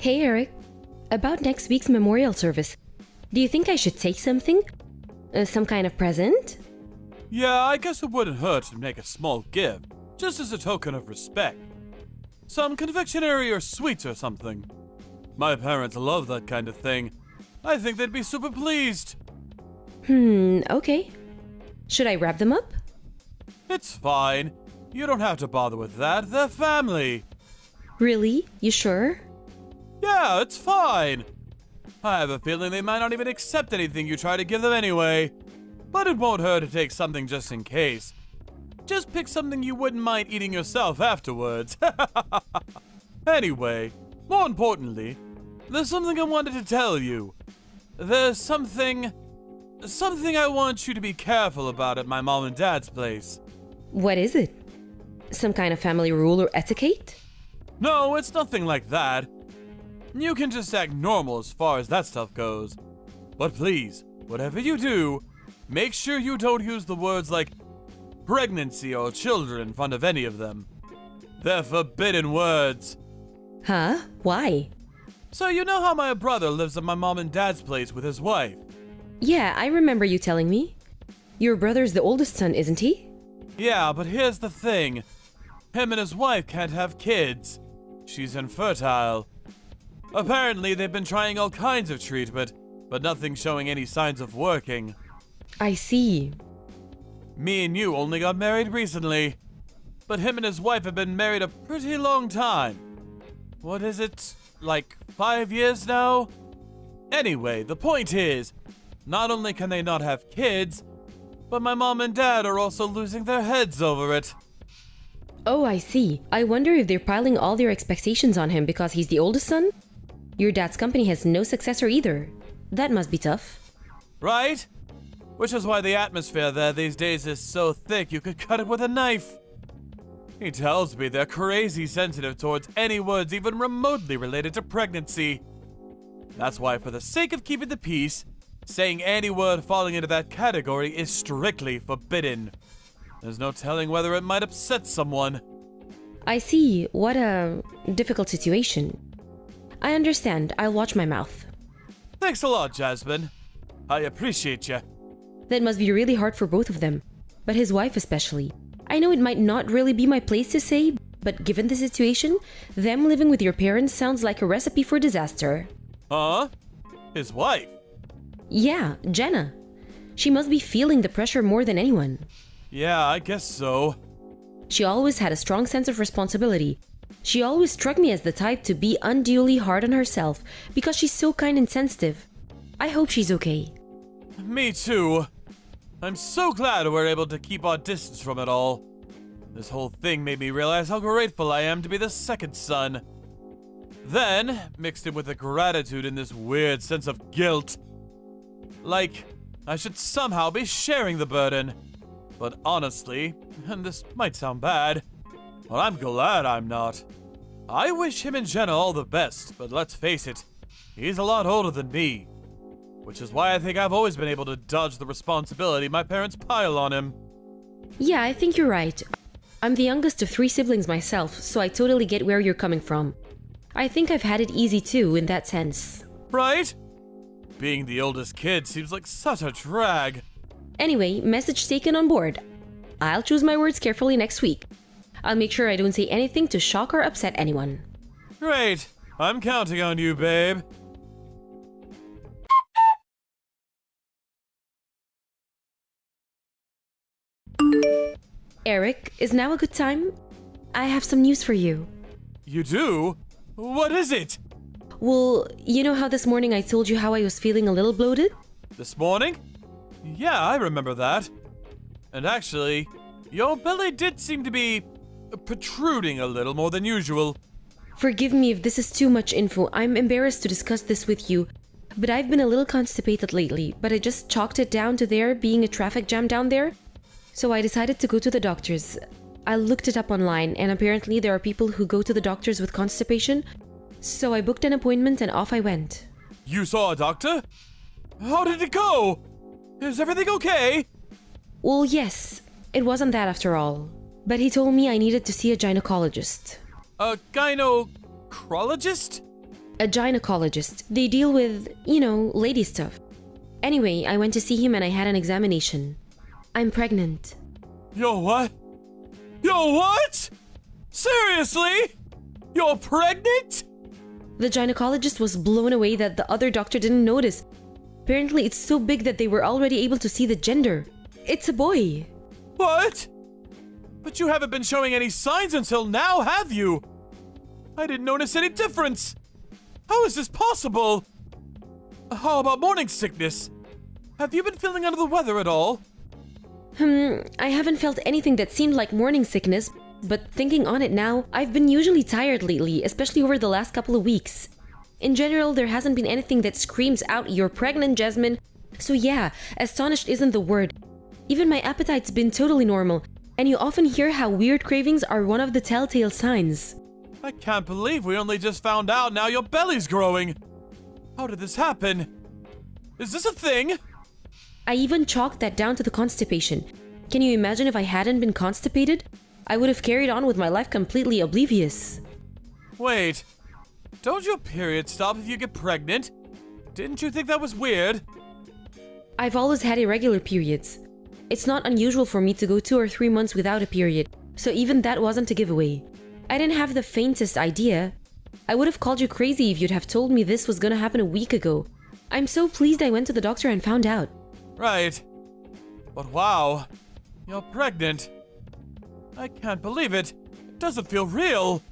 Hey Eric, about next week's memorial service, do you think I should take something? Some kind of present? Yeah, I guess it wouldn't hurt to make a small gift, just as a token of respect. Some confectionery or sweets or something. My parents love that kind of thing. I think they'd be super pleased. Okay. Should I wrap them up? It's fine. You don't have to bother with that. They're family. Really? You sure? Yeah, it's fine. I have a feeling they might not even accept anything you try to give them anyway. But it won't hurt to take something just in case. Just pick something you wouldn't mind eating yourself afterwards. Anyway, more importantly, there's something I wanted to tell you. There's something I want you to be careful about at my mom and dad's place. What is it? Some kind of family rule or etiquette? No, it's nothing like that. You can just act normal as far as that stuff goes. But please, whatever you do, make sure you don't use the words like pregnancy or children in front of any of them. They're forbidden words. Huh? Why? So you know how my brother lives at my mom and dad's place with his wife? Yeah, I remember you telling me. Your brother's the oldest son, isn't he? Yeah, but here's the thing. Him and his wife can't have kids. She's infertile. Apparently, they've been trying all kinds of treatment, but nothing's showing any signs of working. I see. Me and you only got married recently, but him and his wife have been married a pretty long time. What is it, like 5 years now? Anyway, the point is, not only can they not have kids, but my mom and dad are also losing their heads over it. Oh, I see. I wonder if they're piling all their expectations on him because he's the oldest son? Your dad's company has no successor either. That must be tough. Right? Which is why the atmosphere there these days is so thick you could cut it with a knife. He tells me they're crazy sensitive towards any words even remotely related to pregnancy. That's why, for the sake of keeping the peace, saying any word falling into that category is strictly forbidden. There's no telling whether it might upset someone. I see. What a difficult situation. I understand. I'll watch my mouth. Thanks a lot, Jasmine. I appreciate you. That must be really hard for both of them, but his wife especially. I know it might not really be my place to say, but given the situation, them living with your parents sounds like a recipe for disaster. Huh? His wife? Yeah, Jenna. She must be feeling the pressure more than anyone. Yeah, I guess so. She always had a strong sense of responsibility. She always struck me as the type to be unduly hard on herself because she's so kind and sensitive. I hope she's okay. Me too. I'm so glad we're able to keep our distance from it all. This whole thing made me realize how grateful I am to be the second son. Then, mixed in with the gratitude and this weird sense of guilt. Like, I should somehow be sharing the burden. But honestly, and this might sound bad, well, I'm glad I'm not. I wish him and Jenna all the best, but let's face it, he's a lot older than me. Which is why I think I've always been able to dodge the responsibility my parents pile on him. Yeah, I think you're right. I'm the youngest of 3 siblings myself, so I totally get where you're coming from. I think I've had it easy too, in that sense. Right? Being the oldest kid seems like such a drag. Anyway, message taken on board. I'll choose my words carefully next week. I'll make sure I don't say anything to shock or upset anyone. Great. I'm counting on you, babe. Eric, is now a good time? I have some news for you. You do? What is it? Well, you know how this morning I told you how I was feeling a little bloated? This morning? Yeah, I remember that. And actually, your belly did seem to be protruding a little more than usual. Forgive me if this is too much info. I'm embarrassed to discuss this with you. But I've been a little constipated lately, but I just chalked it down to there being a traffic jam down there. So I decided to go to the doctor's. I looked it up online, and apparently there are people who go to the doctors with constipation. So I booked an appointment and off I went. You saw a doctor? How did it go? Is everything okay? Well, yes. It wasn't that after all. But he told me I needed to see a gynecologist. A gynecologist? A gynecologist. They deal with, lady stuff. Anyway, I went to see him and I had an examination. I'm pregnant. Yo, what? Yo, what? Seriously? You're pregnant? The gynecologist was blown away that the other doctor didn't notice. Apparently, it's so big that they were already able to see the gender. It's a boy. What? But you haven't been showing any signs until now, have you? I didn't notice any difference. How is this possible? How about morning sickness? Have you been feeling under the weather at all? I haven't felt anything that seemed like morning sickness, but thinking on it now, I've been usually tired lately, especially over the last couple of weeks. In general, there hasn't been anything that screams out, "You're pregnant, Jasmine." So yeah, astonished isn't the word. Even my appetite's been totally normal, and you often hear how weird cravings are one of the telltale signs. I can't believe we only just found out now your belly's growing. How did this happen? Is this a thing? I even chalked that down to the constipation. Can you imagine if I hadn't been constipated? I would have carried on with my life completely oblivious. Wait, don't your periods stop if you get pregnant? Didn't you think that was weird? I've always had irregular periods. It's not unusual for me to go 2 or 3 months without a period, so even that wasn't a giveaway. I didn't have the faintest idea. I would have called you crazy if you'd have told me this was gonna happen a week ago. I'm so pleased I went to the doctor and found out. Right. But wow, you're pregnant. I can't believe it. It doesn't feel real.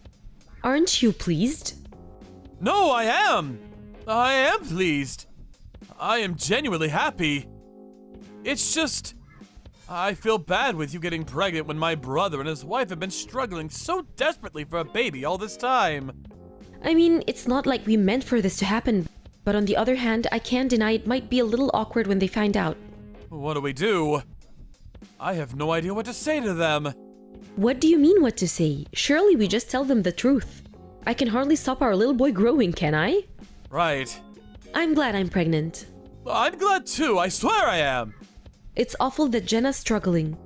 Aren't you pleased? No, I am. I am pleased. I am genuinely happy. It's just, I feel bad with you getting pregnant when my brother and his wife have been struggling so desperately for a baby all this time. I mean, it's not like we meant for this to happen, but on the other hand, I can't deny it might be a little awkward when they find out. What do we do? I have no idea what to say to them. What do you mean what to say? Surely we just tell them the truth. I can hardly stop our little boy growing, can I? Right. I'm glad I'm pregnant. I'm glad too, I swear I am. It's awful that Jenna's struggling.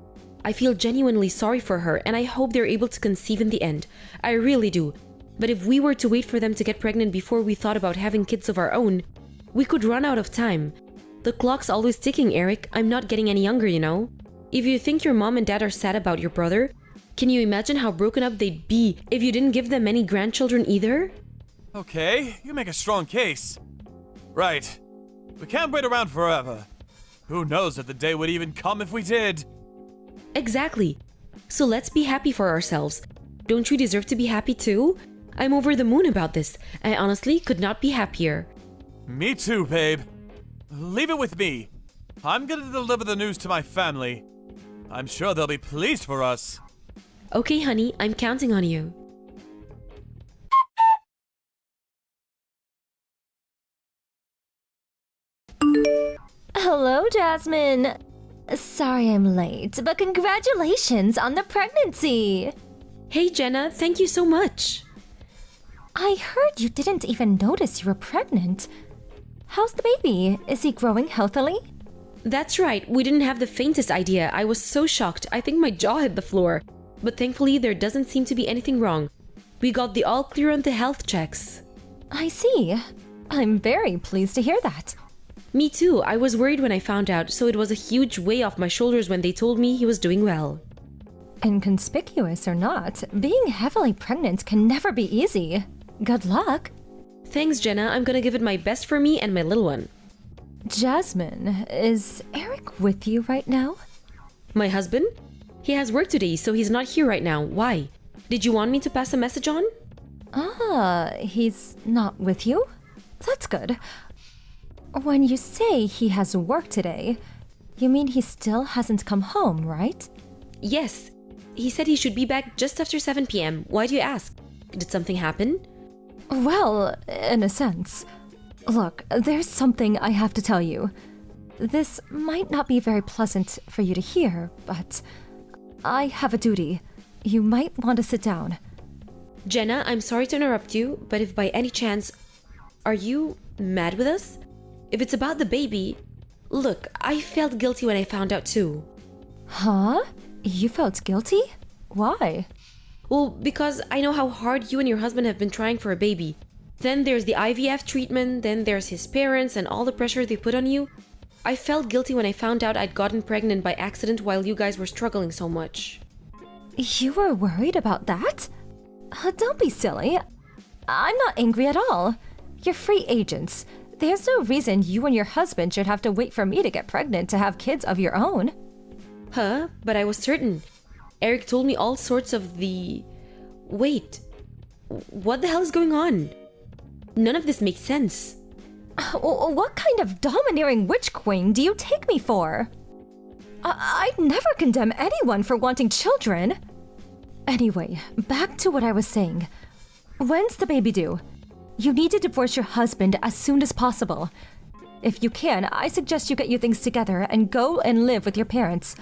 I feel genuinely sorry for her and I hope they're able to conceive in the end. I really do. But if we were to wait for them to get pregnant before we thought about having kids of our own, we could run out of time. The clock's always ticking, Eric. I'm not getting any younger, you know? If you think your mom and dad are sad about your brother, can you imagine how broken up they'd be if you didn't give them any grandchildren either? Okay, you make a strong case. Right. We can't wait around forever. Who knows if the day would even come if we did? Exactly. So let's be happy for ourselves. Don't you deserve to be happy too? I'm over the moon about this. I honestly could not be happier. Me too, babe. Leave it with me. I'm gonna deliver the news to my family. I'm sure they'll be pleased for us. Okay, honey, I'm counting on you. Hello, Jasmine. Sorry I'm late, but congratulations on the pregnancy. Hey, Jenna, thank you so much. I heard you didn't even notice you were pregnant. How's the baby? Is he growing healthily? That's right, we didn't have the faintest idea. I was so shocked, I think my jaw hit the floor. But thankfully, there doesn't seem to be anything wrong. We got the all clear on the health checks. I see. I'm very pleased to hear that. Me too, I was worried when I found out, so it was a huge weight off my shoulders when they told me he was doing well. Inconspicuous or not, being heavily pregnant can never be easy. Good luck. Thanks, Jenna. I'm gonna give it my best for me and my little one. Jasmine, is Eric with you right now? My husband? He has work today, so he's not here right now. Why? Did you want me to pass a message on? Ah, he's not with you? That's good. When you say he has work today, you mean he still hasn't come home, right? Yes. He said he should be back just after 7 p.m. Why do you ask? Did something happen? Well, in a sense. Look, there's something I have to tell you. This might not be very pleasant for you to hear, but I have a duty. You might want to sit down. Jenna, I'm sorry to interrupt you, but if by any chance, are you mad with us? If it's about the baby, look, I felt guilty when I found out too. Huh? You felt guilty? Why? Well, because I know how hard you and your husband have been trying for a baby. Then there's the IVF treatment, then there's his parents and all the pressure they put on you. I felt guilty when I found out I'd gotten pregnant by accident while you guys were struggling so much. You were worried about that? Don't be silly. I'm not angry at all. You're free agents. There's no reason you and your husband should have to wait for me to get pregnant to have kids of your own. Huh? But I was certain. Eric told me all sorts of the... Wait. What the hell is going on? None of this makes sense. What kind of domineering witch queen do you take me for? I'd never condemn anyone for wanting children. Anyway, back to what I was saying. When's the baby due? You need to divorce your husband as soon as possible. If you can, I suggest you get your things together and go and live with your parents.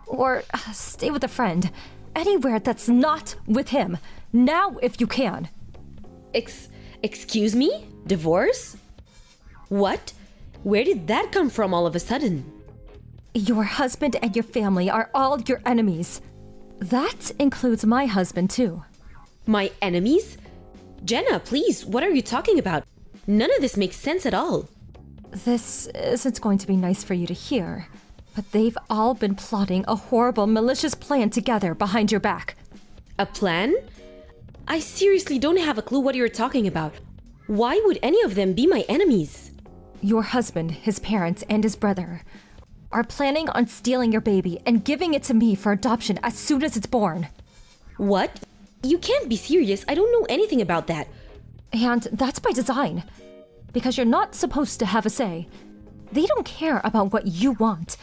Or stay with a friend. Anywhere that's not with him. Now, if you can. Excuse me? Divorce? What? Where did that come from all of a sudden? Your husband and your family are all your enemies. That includes my husband, too. My enemies? Jenna, please, what are you talking about? None of this makes sense at all. This isn't going to be nice for you to hear, but they've all been plotting a horrible, malicious plan together behind your back. A plan? I seriously don't have a clue what you're talking about. Why would any of them be my enemies? Your husband, his parents, and his brother are planning on stealing your baby and giving it to me for adoption as soon as it's born. What? You can't be serious. I don't know anything about that. And that's by design. Because you're not supposed to have a say. They don't care about what you want.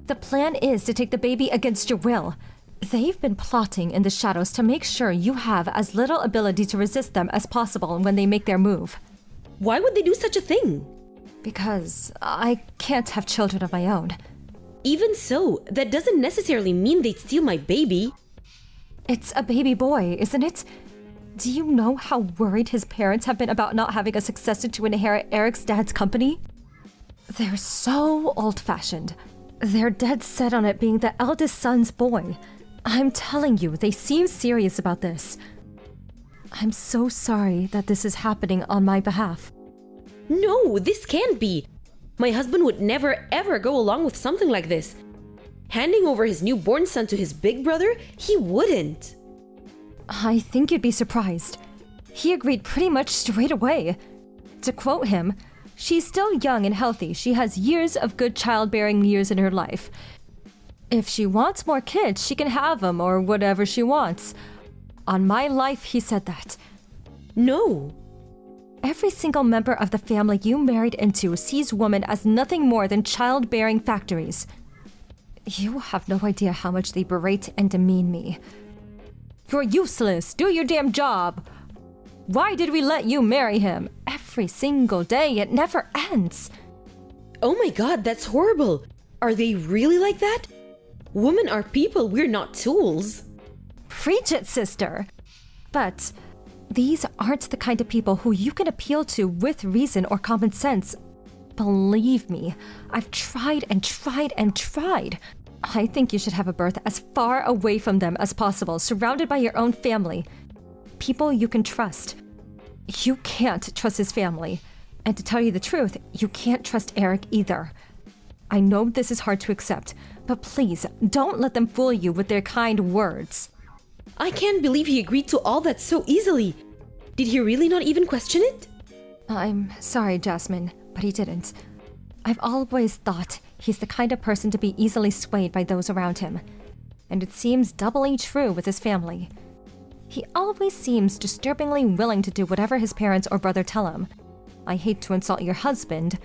The plan is to take the baby against your will. They've been plotting in the shadows to make sure you have as little ability to resist them as possible when they make their move. Why would they do such a thing? Because I can't have children of my own. Even so, that doesn't necessarily mean they'd steal my baby. It's a baby boy, isn't it? Do you know how worried his parents have been about not having a successor to inherit Eric's dad's company? They're so old-fashioned. They're dead set on it being the eldest son's boy. I'm telling you, they seem serious about this. I'm so sorry that this is happening on my behalf. No, this can't be. My husband would never ever go along with something like this. Handing over his newborn son to his big brother? He wouldn't. I think you'd be surprised. He agreed pretty much straight away. To quote him, "She's still young and healthy. She has years of good childbearing years in her life. If she wants more kids, she can have them or whatever she wants." On my life, he said that. No. Every single member of the family you married into sees women as nothing more than childbearing factories. You have no idea how much they berate and demean me. "You're useless. Do your damn job. Why did we let you marry him?" Every single day, it never ends. Oh my god, that's horrible. Are they really like that? Women are people, we're not tools. Preach it, sister. But these aren't the kind of people who you can appeal to with reason or common sense. Believe me, I've tried and tried and tried. I think you should have a birth as far away from them as possible, surrounded by your own family. People you can trust. You can't trust his family. And to tell you the truth, you can't trust Eric either. I know this is hard to accept, but please, don't let them fool you with their kind words. I can't believe he agreed to all that so easily. Did he really not even question it? I'm sorry, Jasmine, but he didn't. I've always thought he's the kind of person to be easily swayed by those around him. And it seems doubly true with his family. He always seems disturbingly willing to do whatever his parents or brother tell him. I hate to insult your husband,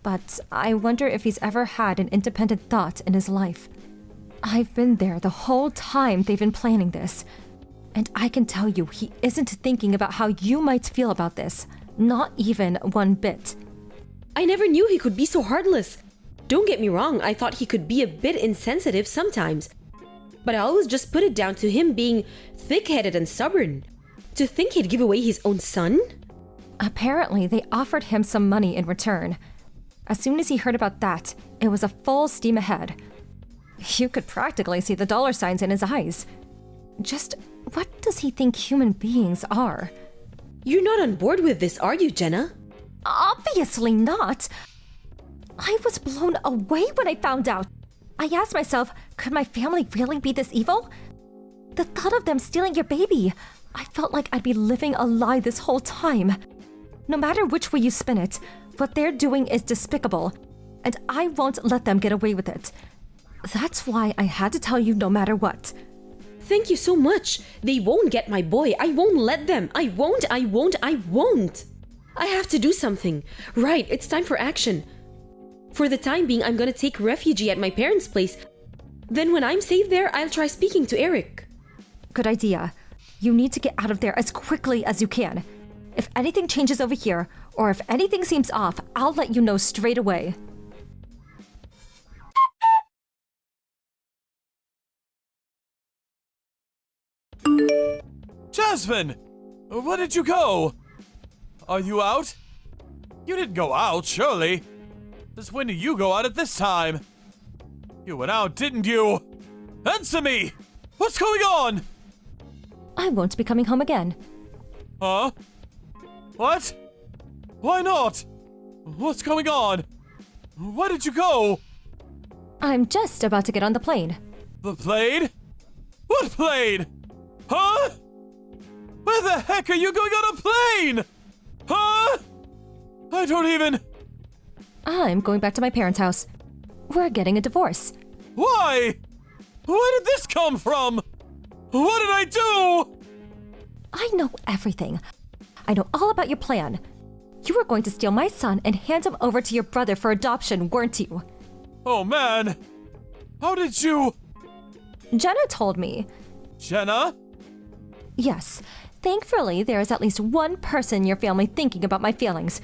but I wonder if he's ever had an independent thought in his life. I've been there the whole time they've been planning this. And I can tell you he isn't thinking about how you might feel about this. Not even one bit. I never knew he could be so heartless. Don't get me wrong, I thought he could be a bit insensitive sometimes. But I always just put it down to him being thick-headed and stubborn. To think he'd give away his own son? Apparently, they offered him some money in return. As soon as he heard about that, it was a full steam ahead. You could practically see the dollar signs in his eyes. Just what does he think human beings are? You're not on board with this, are you, Jenna? Obviously not. I was blown away when I found out. I asked myself, could my family really be this evil? The thought of them stealing your baby, I felt like I'd be living a lie this whole time. No matter which way you spin it, what they're doing is despicable, and I won't let them get away with it. That's why I had to tell you no matter what. Thank you so much. They won't get my boy. I won't let them. I won't. I have to do something. Right, it's time for action. For the time being, I'm gonna take refuge at my parents' place. Then when I'm safe there, I'll try speaking to Eric. Good idea. You need to get out of there as quickly as you can. If anything changes over here, or if anything seems off, I'll let you know straight away. Jasmine! Where did you go? Are you out? You didn't go out, surely. Since when did you go out at this time? You went out, didn't you? Answer me! What's going on? I won't be coming home again. Huh? What? Why not? What's going on? Where did you go? I'm just about to get on the plane. The plane? What plane? Huh? Where the heck are you going on a plane? Huh? I don't even... I'm going back to my parents' house. We're getting a divorce. Why? Where did this come from? What did I do? I know everything. I know all about your plan. You were going to steal my son and hand him over to your brother for adoption, weren't you? Oh man. How did you... Jenna told me. Jenna? Yes. Thankfully, there is at least one person in your family thinking about my feelings.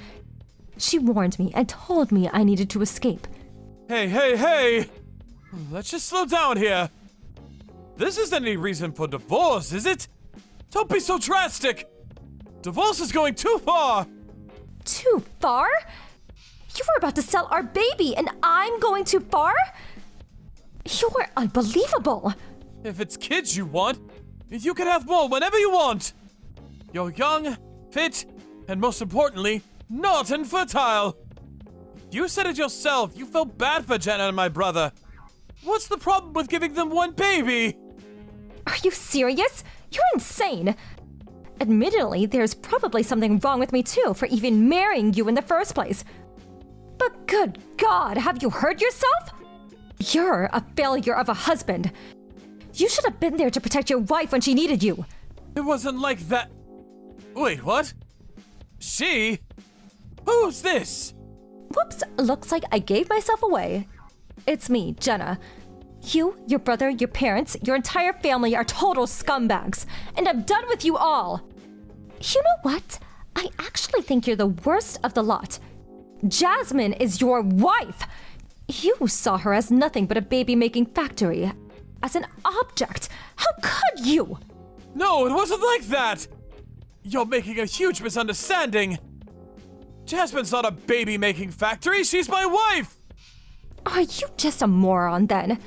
She warned me and told me I needed to escape. Hey! Let's just slow down here. This isn't any reason for divorce, is it? Don't be so drastic. Divorce is going too far. Too far? You were about to sell our baby and I'm going too far? You're unbelievable. If it's kids you want, you can have more whenever you want. You're young, fit, and most importantly, not infertile. You said it yourself. You felt bad for Jenna and my brother. What's the problem with giving them one baby? Are you serious? You're insane. Admittedly, there's probably something wrong with me too for even marrying you in the first place. But good God, have you heard yourself? You're a failure of a husband. You should have been there to protect your wife when she needed you. It wasn't like that. Wait, what? She? Who's this? Whoops, looks like I gave myself away. It's me, Jenna. You, your brother, your parents, your entire family are total scumbags, and I'm done with you all. You know what? I actually think you're the worst of the lot. Jasmine is your wife. You saw her as nothing but a baby-making factory, as an object. How could you? No, it wasn't like that. You're making a huge misunderstanding. Jasmine's not a baby-making factory. She's my wife. Are you just a moron then?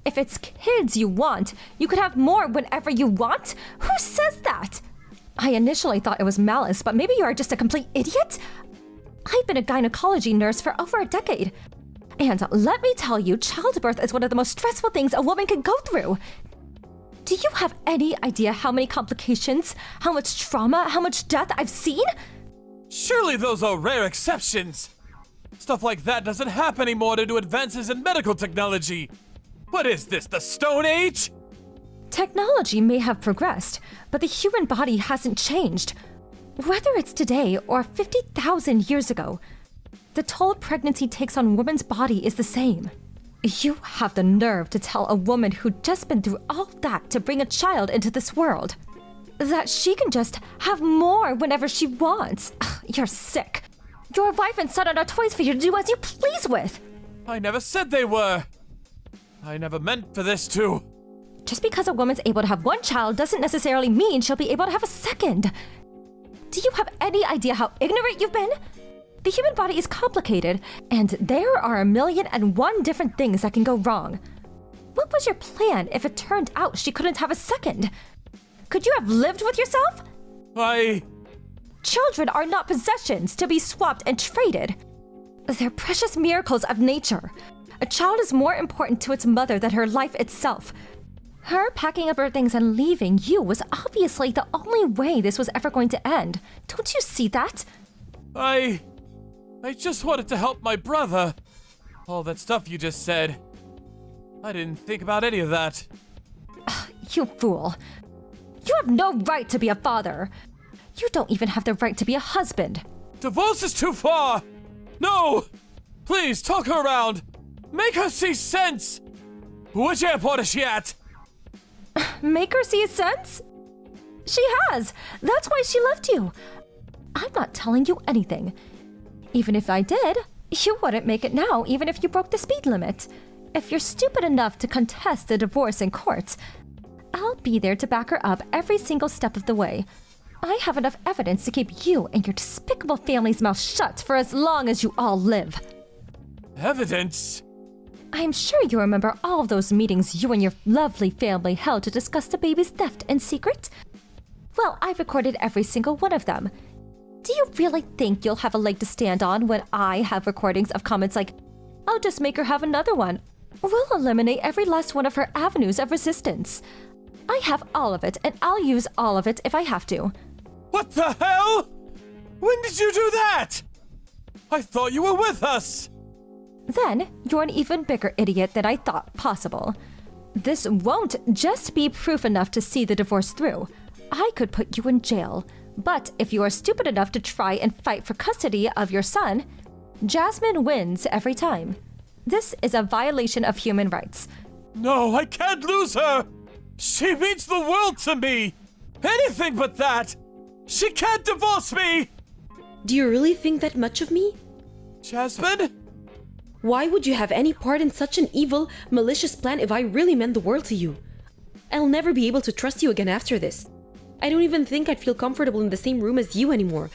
If it's kids you want, you could have more whenever you want? Who says that? I initially thought it was malice, but maybe you are just a complete idiot? I've been a gynecology nurse for over a decade. And let me tell you, childbirth is one of the most stressful things a woman can go through. Do you have any idea how many complications, how much trauma, how much death I've seen? Surely those are rare exceptions. Stuff like that doesn't happen anymore due to advances in medical technology. What is this, the Stone Age? Technology may have progressed, but the human body hasn't changed. Whether it's today or 50,000 years ago, the toll pregnancy takes on a woman's body is the same. You have the nerve to tell a woman who'd just been through all that to bring a child into this world that she can just have more whenever she wants. Ugh, you're sick. Your wife and son are not toys for you to do as you please with. I never said they were. I never meant for this to. Just because a woman's able to have one child doesn't necessarily mean she'll be able to have a second. Do you have any idea how ignorant you've been? The human body is complicated, and there are 1,000,001 different things that can go wrong. What was your plan if it turned out she couldn't have a second? Could you have lived with yourself? Children are not possessions to be swapped and traded. They're precious miracles of nature. A child is more important to its mother than her life itself. Her packing up her things and leaving you was obviously the only way this was ever going to end. Don't you see that? I just wanted to help my brother. All that stuff you just said. I didn't think about any of that. You fool. You have no right to be a father. You don't even have the right to be a husband. Divorce is too far! No! Please, talk her around! Make her see sense! Which airport is she at? Make her see sense? She has. That's why she left you. I'm not telling you anything. Even if I did, you wouldn't make it now, even if you broke the speed limit. If you're stupid enough to contest the divorce in court, I'll be there to back her up every single step of the way. I have enough evidence to keep you and your despicable family's mouth shut for as long as you all live. Evidence? I'm sure you remember all of those meetings you and your lovely family held to discuss the baby's theft in secret? Well, I recorded every single one of them. Do you really think you'll have a leg to stand on when I have recordings of comments like, "I'll just make her have another one"? We'll eliminate every last one of her avenues of resistance. I have all of it, and I'll use all of it if I have to. What the hell? When did you do that? I thought you were with us! Then, you're an even bigger idiot than I thought possible. This won't just be proof enough to see the divorce through. I could put you in jail. But if you are stupid enough to try and fight for custody of your son, Jasmine wins every time. This is a violation of human rights. No, I can't lose her! She means the world to me! Anything but that! She can't divorce me! Do you really think that much of me? Jasmine? Why would you have any part in such an evil, malicious plan if I really meant the world to you? I'll never be able to trust you again after this. I don't even think I'd feel comfortable in the same room as you anymore.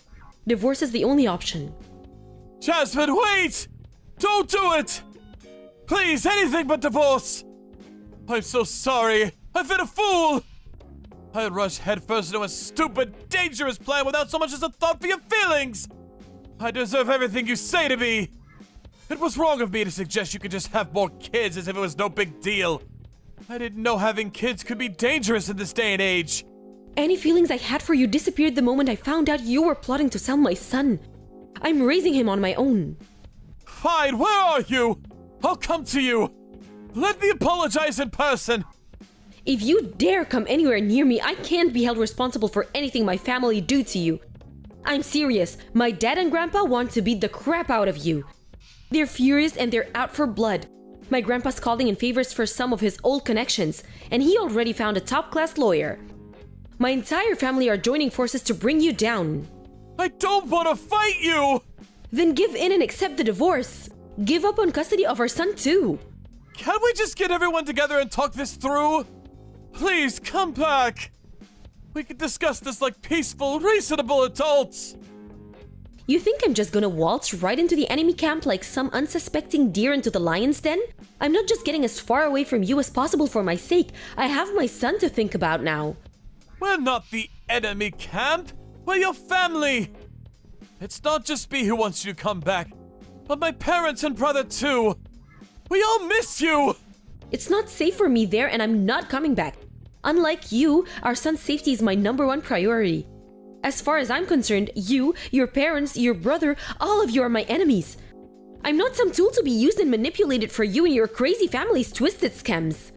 Divorce is the only option. Jasmine, wait! Don't do it! Please, anything but divorce! I'm so sorry. I've been a fool! I rushed headfirst into a stupid, dangerous plan without so much as a thought for your feelings! I deserve everything you say to me! It was wrong of me to suggest you could just have more kids as if it was no big deal. I didn't know having kids could be dangerous in this day and age. Any feelings I had for you disappeared the moment I found out you were plotting to sell my son. I'm raising him on my own. Fine, where are you? I'll come to you. Let me apologize in person. If you dare come anywhere near me, I can't be held responsible for anything my family do to you. I'm serious. My dad and grandpa want to beat the crap out of you. They're furious and they're out for blood. My grandpa's calling in favors for some of his old connections, and he already found a top-class lawyer. My entire family are joining forces to bring you down. I don't want to fight you! Then give in and accept the divorce. Give up on custody of our son too. Can't we just get everyone together and talk this through? Please, come back. We can discuss this like peaceful, reasonable adults. You think I'm just gonna waltz right into the enemy camp like some unsuspecting deer into the lion's den? I'm not just getting as far away from you as possible for my sake. I have my son to think about now. We're not the enemy camp. We're your family. It's not just me who wants you to come back, but my parents and brother too. We all miss you. It's not safe for me there and I'm not coming back. Unlike you, our son's safety is my #1 priority. As far as I'm concerned, you, your parents, your brother, all of you are my enemies. I'm not some tool to be used and manipulated for you and your crazy family's twisted schemes.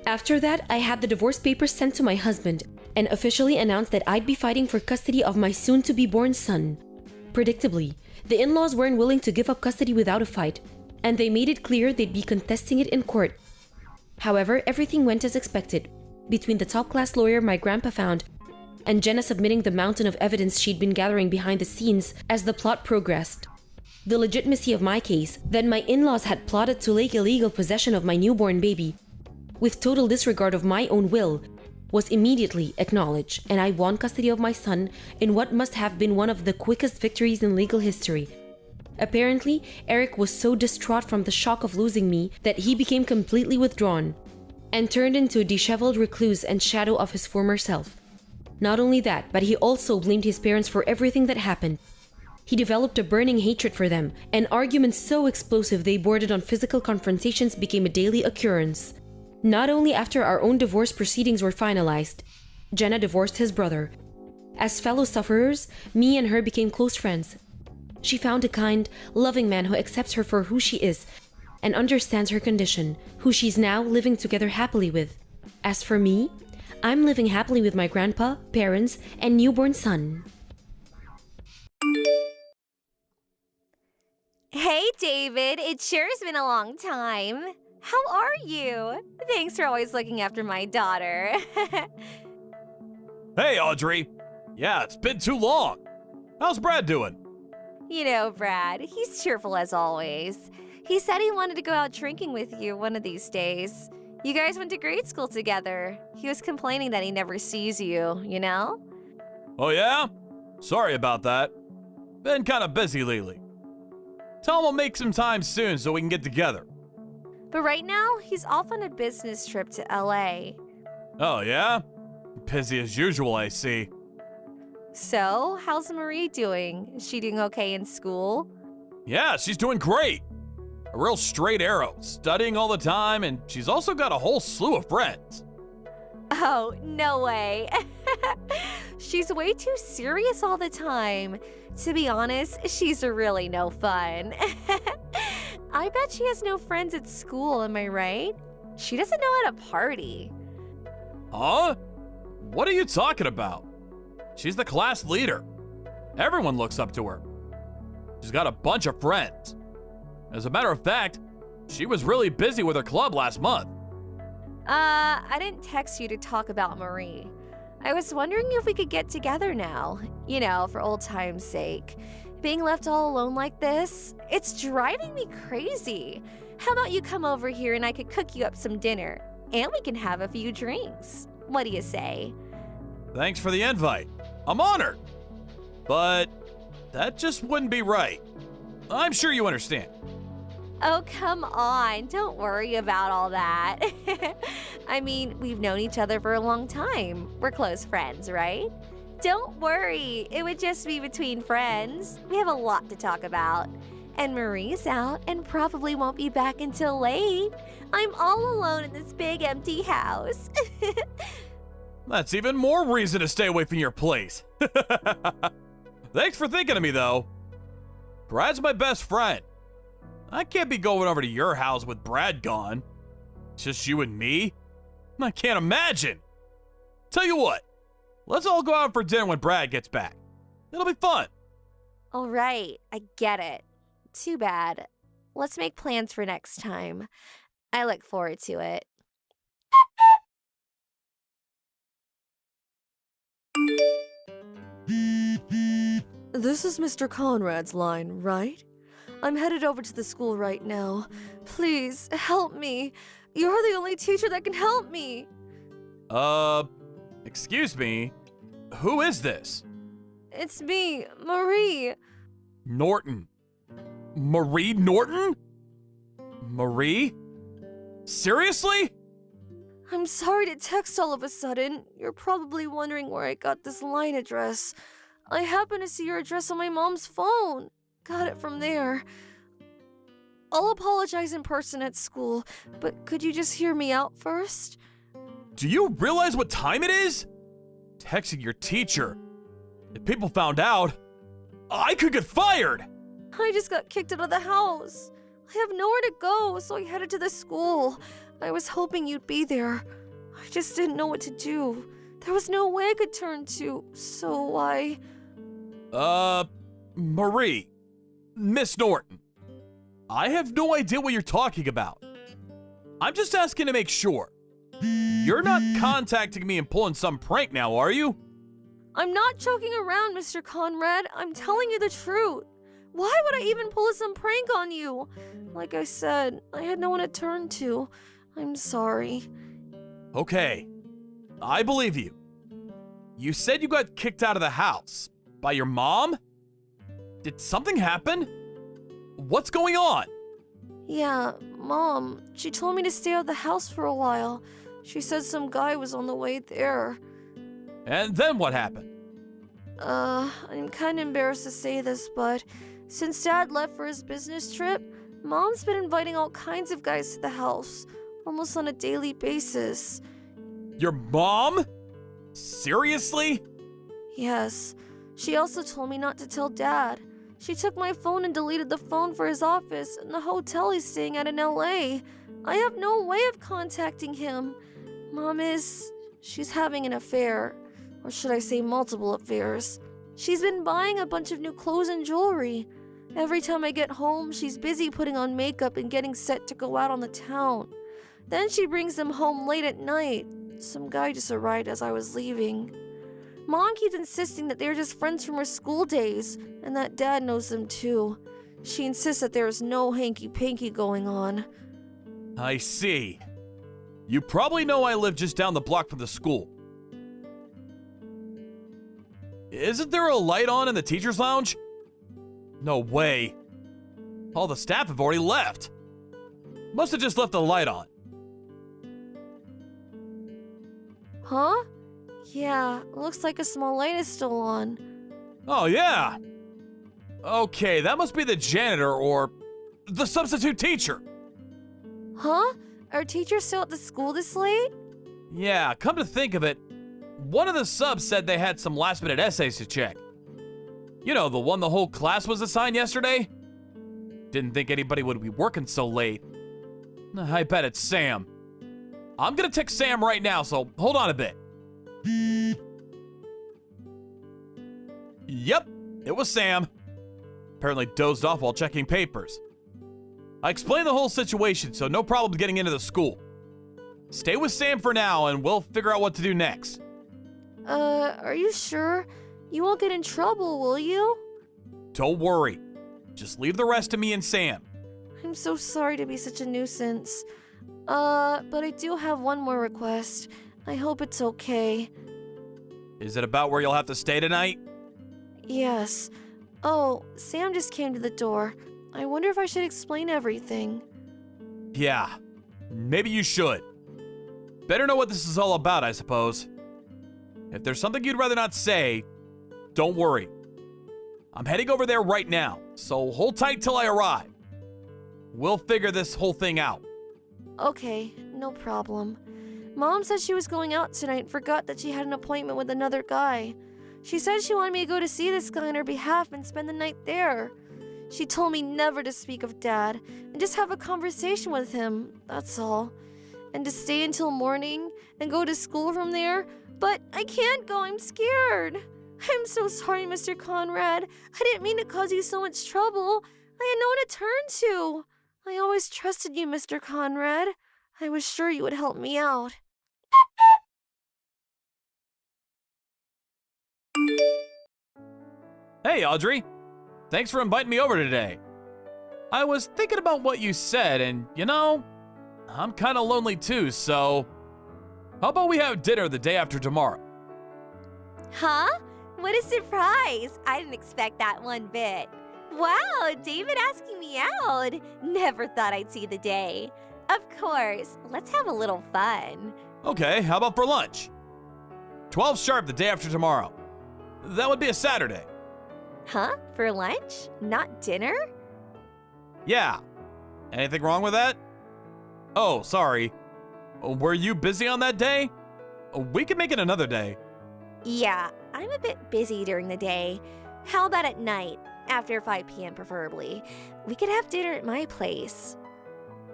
After that, I had the divorce papers sent to my husband and officially announced that I'd be fighting for custody of my soon-to-be-born son. Predictably, the in-laws weren't willing to give up custody without a fight, and they made it clear they'd be contesting it in court. However, everything went as expected, between the top-class lawyer my grandpa found and Jenna submitting the mountain of evidence she'd been gathering behind the scenes as the plot progressed. The legitimacy of my case, that my in-laws had plotted to take illegal possession of my newborn baby, with total disregard of my own will, was immediately acknowledged, and I won custody of my son in what must have been one of the quickest victories in legal history. Apparently, Eric was so distraught from the shock of losing me that he became completely withdrawn and turned into a disheveled recluse and shadow of his former self. Not only that, but he also blamed his parents for everything that happened. He developed a burning hatred for them, and arguments so explosive they bordered on physical confrontations became a daily occurrence. Not only after our own divorce proceedings were finalized, Jenna divorced his brother. As fellow sufferers, me and her became close friends. She found a kind, loving man who accepts her for who she is and understands her condition, who she's now living together happily with. As for me, I'm living happily with my grandpa, parents, and newborn son. Hey, David. It sure has been a long time. How are you? Thanks for always looking after my daughter. Hey, Audrey. Yeah, it's been too long. How's Brad doing? You know, Brad, he's cheerful as always. He said he wanted to go out drinking with you one of these days. You guys went to grade school together. He was complaining that he never sees you, you know? Oh yeah? Sorry about that. Been kind of busy lately. Tell him I'll make some time soon so we can get together. But right now, he's off on a business trip to LA. Oh yeah? Busy as usual, I see. So, how's Marie doing? Is she doing okay in school? Yeah, she's doing great. A real straight arrow, studying all the time, and she's also got a whole slew of friends. Oh, no way. She's way too serious all the time. To be honest, she's really no fun. I bet she has no friends at school, am I right? She doesn't know how to party. Huh? What are you talking about? She's the class leader. Everyone looks up to her. She's got a bunch of friends. As a matter of fact, she was really busy with her club last month. I didn't text you to talk about Marie. I was wondering if we could get together now. You know, for old time's sake. Being left all alone like this, it's driving me crazy. How about you come over here and I could cook you up some dinner, and we can have a few drinks. What do you say? Thanks for the invite. I'm honored. But that just wouldn't be right. I'm sure you understand. Oh, come on. Don't worry about all that. I mean, we've known each other for a long time. We're close friends, right? Don't worry. It would just be between friends. We have a lot to talk about. And Marie's out and probably won't be back until late. I'm all alone in this big empty house. That's even more reason to stay away from your place. Thanks for thinking of me, though. Brad's my best friend. I can't be going over to your house with Brad gone. Just you and me? I can't imagine. Tell you what, let's all go out for dinner when Brad gets back. It'll be fun. All right, I get it. Too bad. Let's make plans for next time. I look forward to it. This is Mr. Conrad's line, right? I'm headed over to the school right now. Please, help me. You're the only teacher that can help me. Excuse me. Who is this? It's me, Marie. Norton. Marie Norton? Marie? Seriously? I'm sorry to text all of a sudden. You're probably wondering where I got this line address. I happened to see your address on my mom's phone. Got it from there. I'll apologize in person at school, but could you just hear me out first? Do you realize what time it is? Texting your teacher. If people found out, I could get fired. I just got kicked out of the house. I have nowhere to go, so I headed to the school. I was hoping you'd be there. I just didn't know what to do. There was no way I could turn to, so I... Marie. Miss Norton. I have no idea what you're talking about. I'm just asking to make sure. You're not contacting me and pulling some prank now, are you? I'm not joking around, Mr. Conrad. I'm telling you the truth. Why would I even pull some prank on you? Like I said, I had no one to turn to. I'm sorry. Okay. I believe you. You said you got kicked out of the house. By your mom? Did something happen? What's going on? Yeah, Mom, she told me to stay out of the house for a while. She said some guy was on the way there. And then what happened? I'm kinda embarrassed to say this, but since Dad left for his business trip, Mom's been inviting all kinds of guys to the house, almost on a daily basis. Your mom? Seriously? Yes. She also told me not to tell Dad. She took my phone and deleted the phone for his office and the hotel he's staying at in LA. I have no way of contacting him. She's having an affair. Or should I say multiple affairs. She's been buying a bunch of new clothes and jewelry. Every time I get home, she's busy putting on makeup and getting set to go out on the town. Then she brings them home late at night. Some guy just arrived as I was leaving. Mom keeps insisting that they're just friends from her school days, and that Dad knows them too. She insists that there is no hanky-panky going on. I see. You probably know I live just down the block from the school. Isn't there a light on in the teacher's lounge? No way. All the staff have already left. Must have just left the light on. Huh? Yeah, looks like a small light is still on. Oh, yeah. Okay, that must be the janitor or the substitute teacher. Huh? Are teachers still at the school this late? Yeah, come to think of it, one of the subs said they had some last-minute essays to check. You know, the one the whole class was assigned yesterday? Didn't think anybody would be working so late. I bet it's Sam. I'm gonna text Sam right now, so hold on a bit. Yep, it was Sam. Apparently dozed off while checking papers. I explained the whole situation, so no problem getting into the school. Stay with Sam for now, and we'll figure out what to do next. Are you sure? You won't get in trouble, will you? Don't worry. Just leave the rest to me and Sam. I'm so sorry to be such a nuisance. But I do have one more request. I hope it's okay. Is it about where you'll have to stay tonight? Yes. Oh, Sam just came to the door. I wonder if I should explain everything. Yeah, maybe you should. Better know what this is all about, I suppose. If there's something you'd rather not say, don't worry. I'm heading over there right now, so hold tight till I arrive. We'll figure this whole thing out. Okay, no problem. Mom said she was going out tonight and forgot that she had an appointment with another guy. She said she wanted me to go to see this guy on her behalf and spend the night there. She told me never to speak of Dad and just have a conversation with him, that's all. And to stay until morning and go to school from there, but I can't go, I'm scared. I'm so sorry, Mr. Conrad. I didn't mean to cause you so much trouble. I had no one to turn to. I always trusted you, Mr. Conrad. I was sure you would help me out. Hey, Audrey. Thanks for inviting me over today. I was thinking about what you said, and you know, I'm kind of lonely too, so how about we have dinner the day after tomorrow? Huh? What a surprise! I didn't expect that one bit. Wow, David asking me out. Never thought I'd see the day. Of course, let's have a little fun. Okay, how about for lunch? 12 sharp the day after tomorrow. That would be a Saturday. Huh? For lunch? Not dinner? Yeah. Anything wrong with that? Oh, sorry. Were you busy on that day? We can make it another day. Yeah, I'm a bit busy during the day. How about at night? After 5 p.m. preferably. We could have dinner at my place.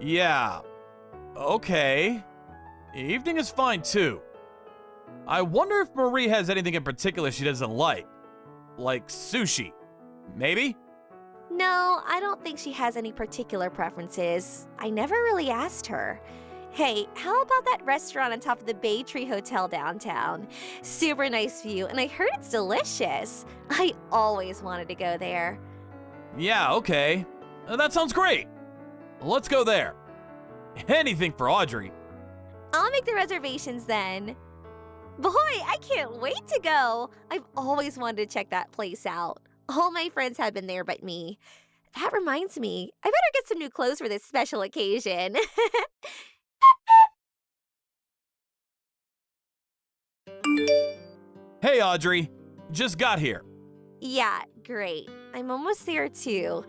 Yeah. Okay. Evening is fine too. I wonder if Marie has anything in particular she doesn't like. Like sushi. Maybe? No, I don't think she has any particular preferences. I never really asked her. Hey, how about that restaurant on top of the Bay Tree Hotel downtown? Super nice view, and I heard it's delicious. I always wanted to go there. Yeah, okay. That sounds great. Let's go there. Anything for Audrey. I'll make the reservations then. Boy, I can't wait to go. I've always wanted to check that place out. All my friends have been there but me. That reminds me, I better get some new clothes for this special occasion. Hey, Audrey. Just got here. Yeah, great. I'm almost there too.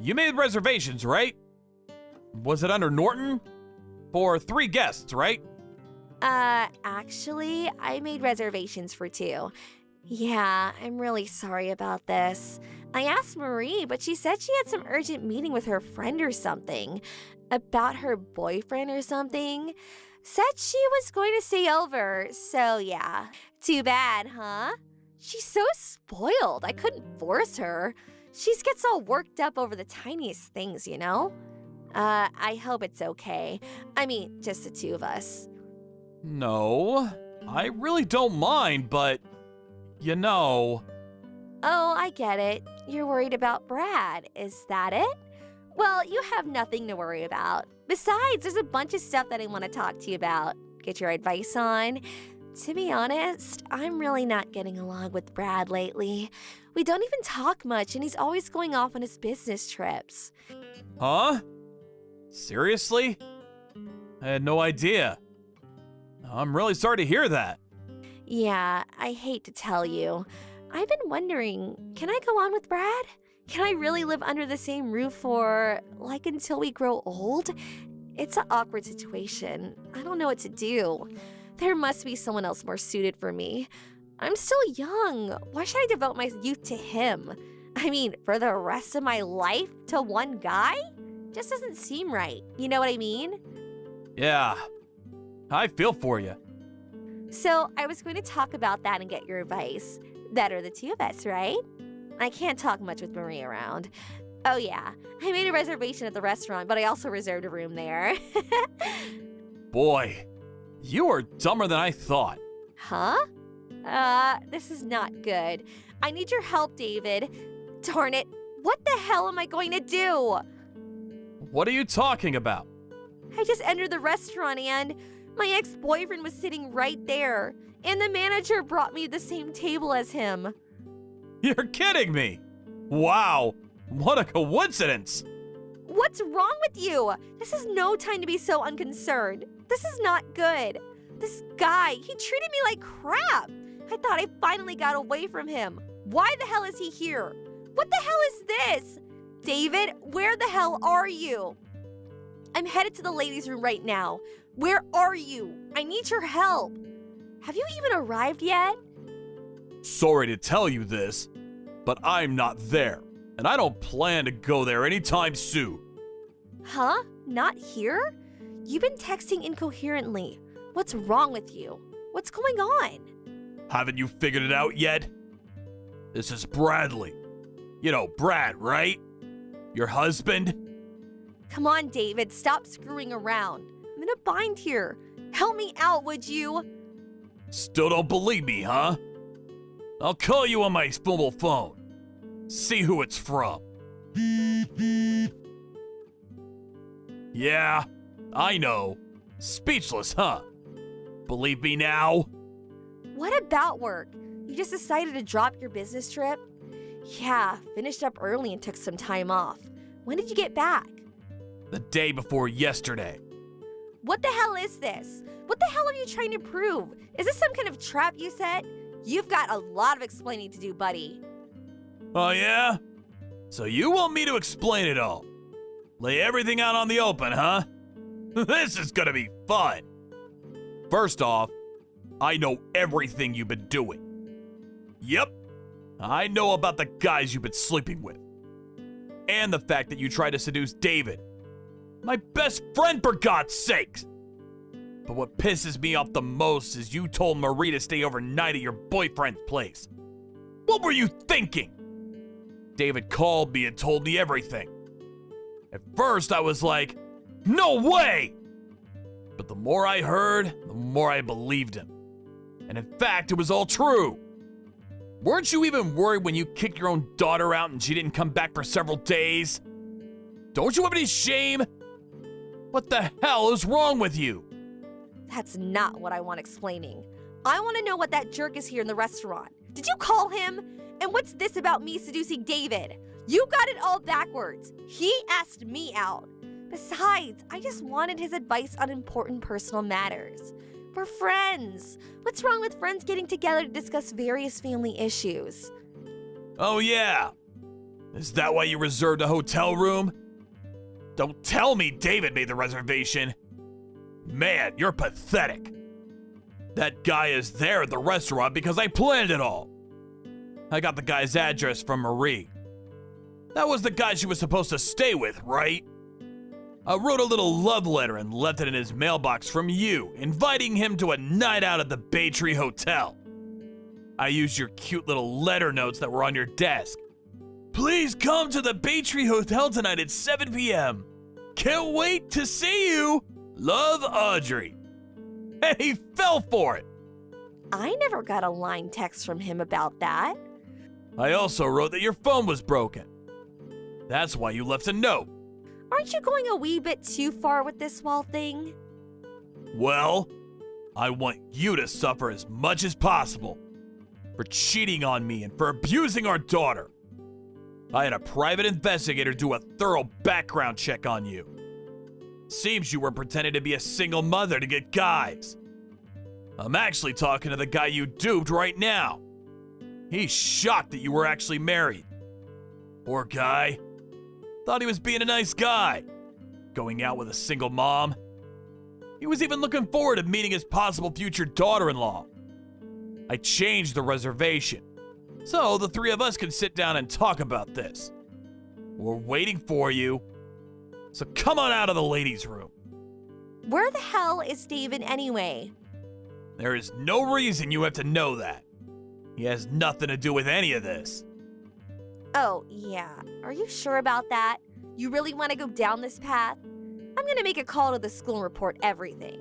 You made reservations, right? Was it under Norton? For 3 guests, right? Actually, I made reservations for 2. Yeah, I'm really sorry about this. I asked Marie, but she said she had some urgent meeting with her friend or something. About her boyfriend or something. Said she was going to stay over, so yeah. Too bad, huh? She's so spoiled, I couldn't force her. She gets all worked up over the tiniest things, you know? I hope it's okay. I mean, just the 2 of us. No, I really don't mind, but you know. Oh, I get it. You're worried about Brad. Is that it? Well, you have nothing to worry about. Besides, there's a bunch of stuff that I want to talk to you about. Get your advice on. To be honest, I'm really not getting along with Brad lately. We don't even talk much, and he's always going off on his business trips. Huh? Seriously? I had no idea. I'm really sorry to hear that. Yeah, I hate to tell you. I've been wondering, can I go on with Brad? Can I really live under the same roof for, like, until we grow old? It's an awkward situation. I don't know what to do. There must be someone else more suited for me. I'm still young. Why should I devote my youth to him? I mean, for the rest of my life to one guy? Just doesn't seem right. You know what I mean? Yeah, I feel for you. So I was going to talk about that and get your advice. Better the 2 of us, right? I can't talk much with Marie around. Oh yeah, I made a reservation at the restaurant, but I also reserved a room there. Boy, you are dumber than I thought. Huh? This is not good. I need your help, David. Darn it, what the hell am I going to do? What are you talking about? I just entered the restaurant and my ex-boyfriend was sitting right there. And the manager brought me the same table as him. You're kidding me! Wow, what a coincidence! What's wrong with you? This is no time to be so unconcerned. This is not good. This guy, he treated me like crap. I thought I finally got away from him. Why the hell is he here? What the hell is this? David, where the hell are you? I'm headed to the ladies' room right now. Where are you? I need your help. Have you even arrived yet? Sorry to tell you this, but I'm not there, and I don't plan to go there anytime soon. Huh? Not here? You've been texting incoherently. What's wrong with you? What's going on? Haven't you figured it out yet? This is Bradley. You know Brad, right? Your husband? Come on, David, stop screwing around. I'm in a bind here. Help me out, would you? Still don't believe me, huh? I'll call you on my mobile phone. See who it's from. Yeah, I know. Speechless, huh? Believe me now? What about work? You just decided to drop your business trip? Yeah, finished up early and took some time off. When did you get back? The day before yesterday. What the hell is this? What the hell are you trying to prove? Is this some kind of trap you set? You've got a lot of explaining to do, buddy. Oh yeah? So you want me to explain it all? Lay everything out on the open, huh? This is gonna be fun. First off, I know everything you've been doing. Yep, I know about the guys you've been sleeping with. And the fact that you tried to seduce David. My best friend, for God's sakes! But what pisses me off the most is you told Marie to stay overnight at your boyfriend's place. What were you thinking? David called me and told me everything. At first, I was like, no way! But the more I heard, the more I believed him. And in fact, it was all true. Weren't you even worried when you kicked your own daughter out and she didn't come back for several days? Don't you have any shame? What the hell is wrong with you? That's not what I want explaining. I want to know what that jerk is here in the restaurant. Did you call him? And what's this about me seducing David? You got it all backwards. He asked me out. Besides, I just wanted his advice on important personal matters. We're friends. What's wrong with friends getting together to discuss various family issues? Oh yeah? Is that why you reserved a hotel room? Don't tell me David made the reservation. Man, you're pathetic. That guy is there at the restaurant because I planned it all. I got the guy's address from Marie. That was the guy she was supposed to stay with, right? I wrote a little love letter and left it in his mailbox from you, inviting him to a night out at the Baytree Hotel. I used your cute little letter notes that were on your desk. Please come to the Baytree Hotel tonight at 7 p.m. Can't wait to see you. Love, Audrey. And he fell for it. I never got a line text from him about that. I also wrote that your phone was broken. That's why you left a note. Aren't you going a wee bit too far with this wall thing? Well, I want you to suffer as much as possible for cheating on me and for abusing our daughter. I had a private investigator do a thorough background check on you. Seems you were pretending to be a single mother to get guys. I'm actually talking to the guy you duped right now. He's shocked that you were actually married. Poor guy. Thought he was being a nice guy, going out with a single mom. He was even looking forward to meeting his possible future daughter-in-law. I changed the reservation, so the three of us can sit down and talk about this. We're waiting for you, so come on out of the ladies' room. Where the hell is David anyway? There is no reason you have to know that. He has nothing to do with any of this. Oh, yeah. Are you sure about that? You really want to go down this path? I'm going to make a call to the school and report everything.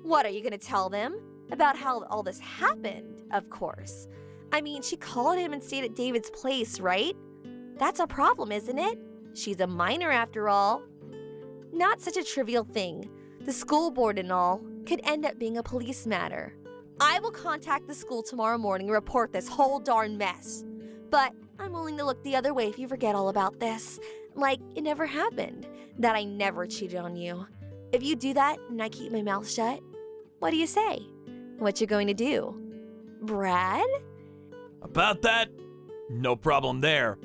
What, are you going to tell them? About how all this happened, of course. I mean, she called him and stayed at David's place, right? That's a problem, isn't it? She's a minor after all. Not such a trivial thing. The school board and all could end up being a police matter. I will contact the school tomorrow morning and report this whole darn mess. But I'm willing to look the other way if you forget all about this. Like it never happened. That I never cheated on you. If you do that and I keep my mouth shut, what do you say? What you going to do? Brad? About that, no problem there.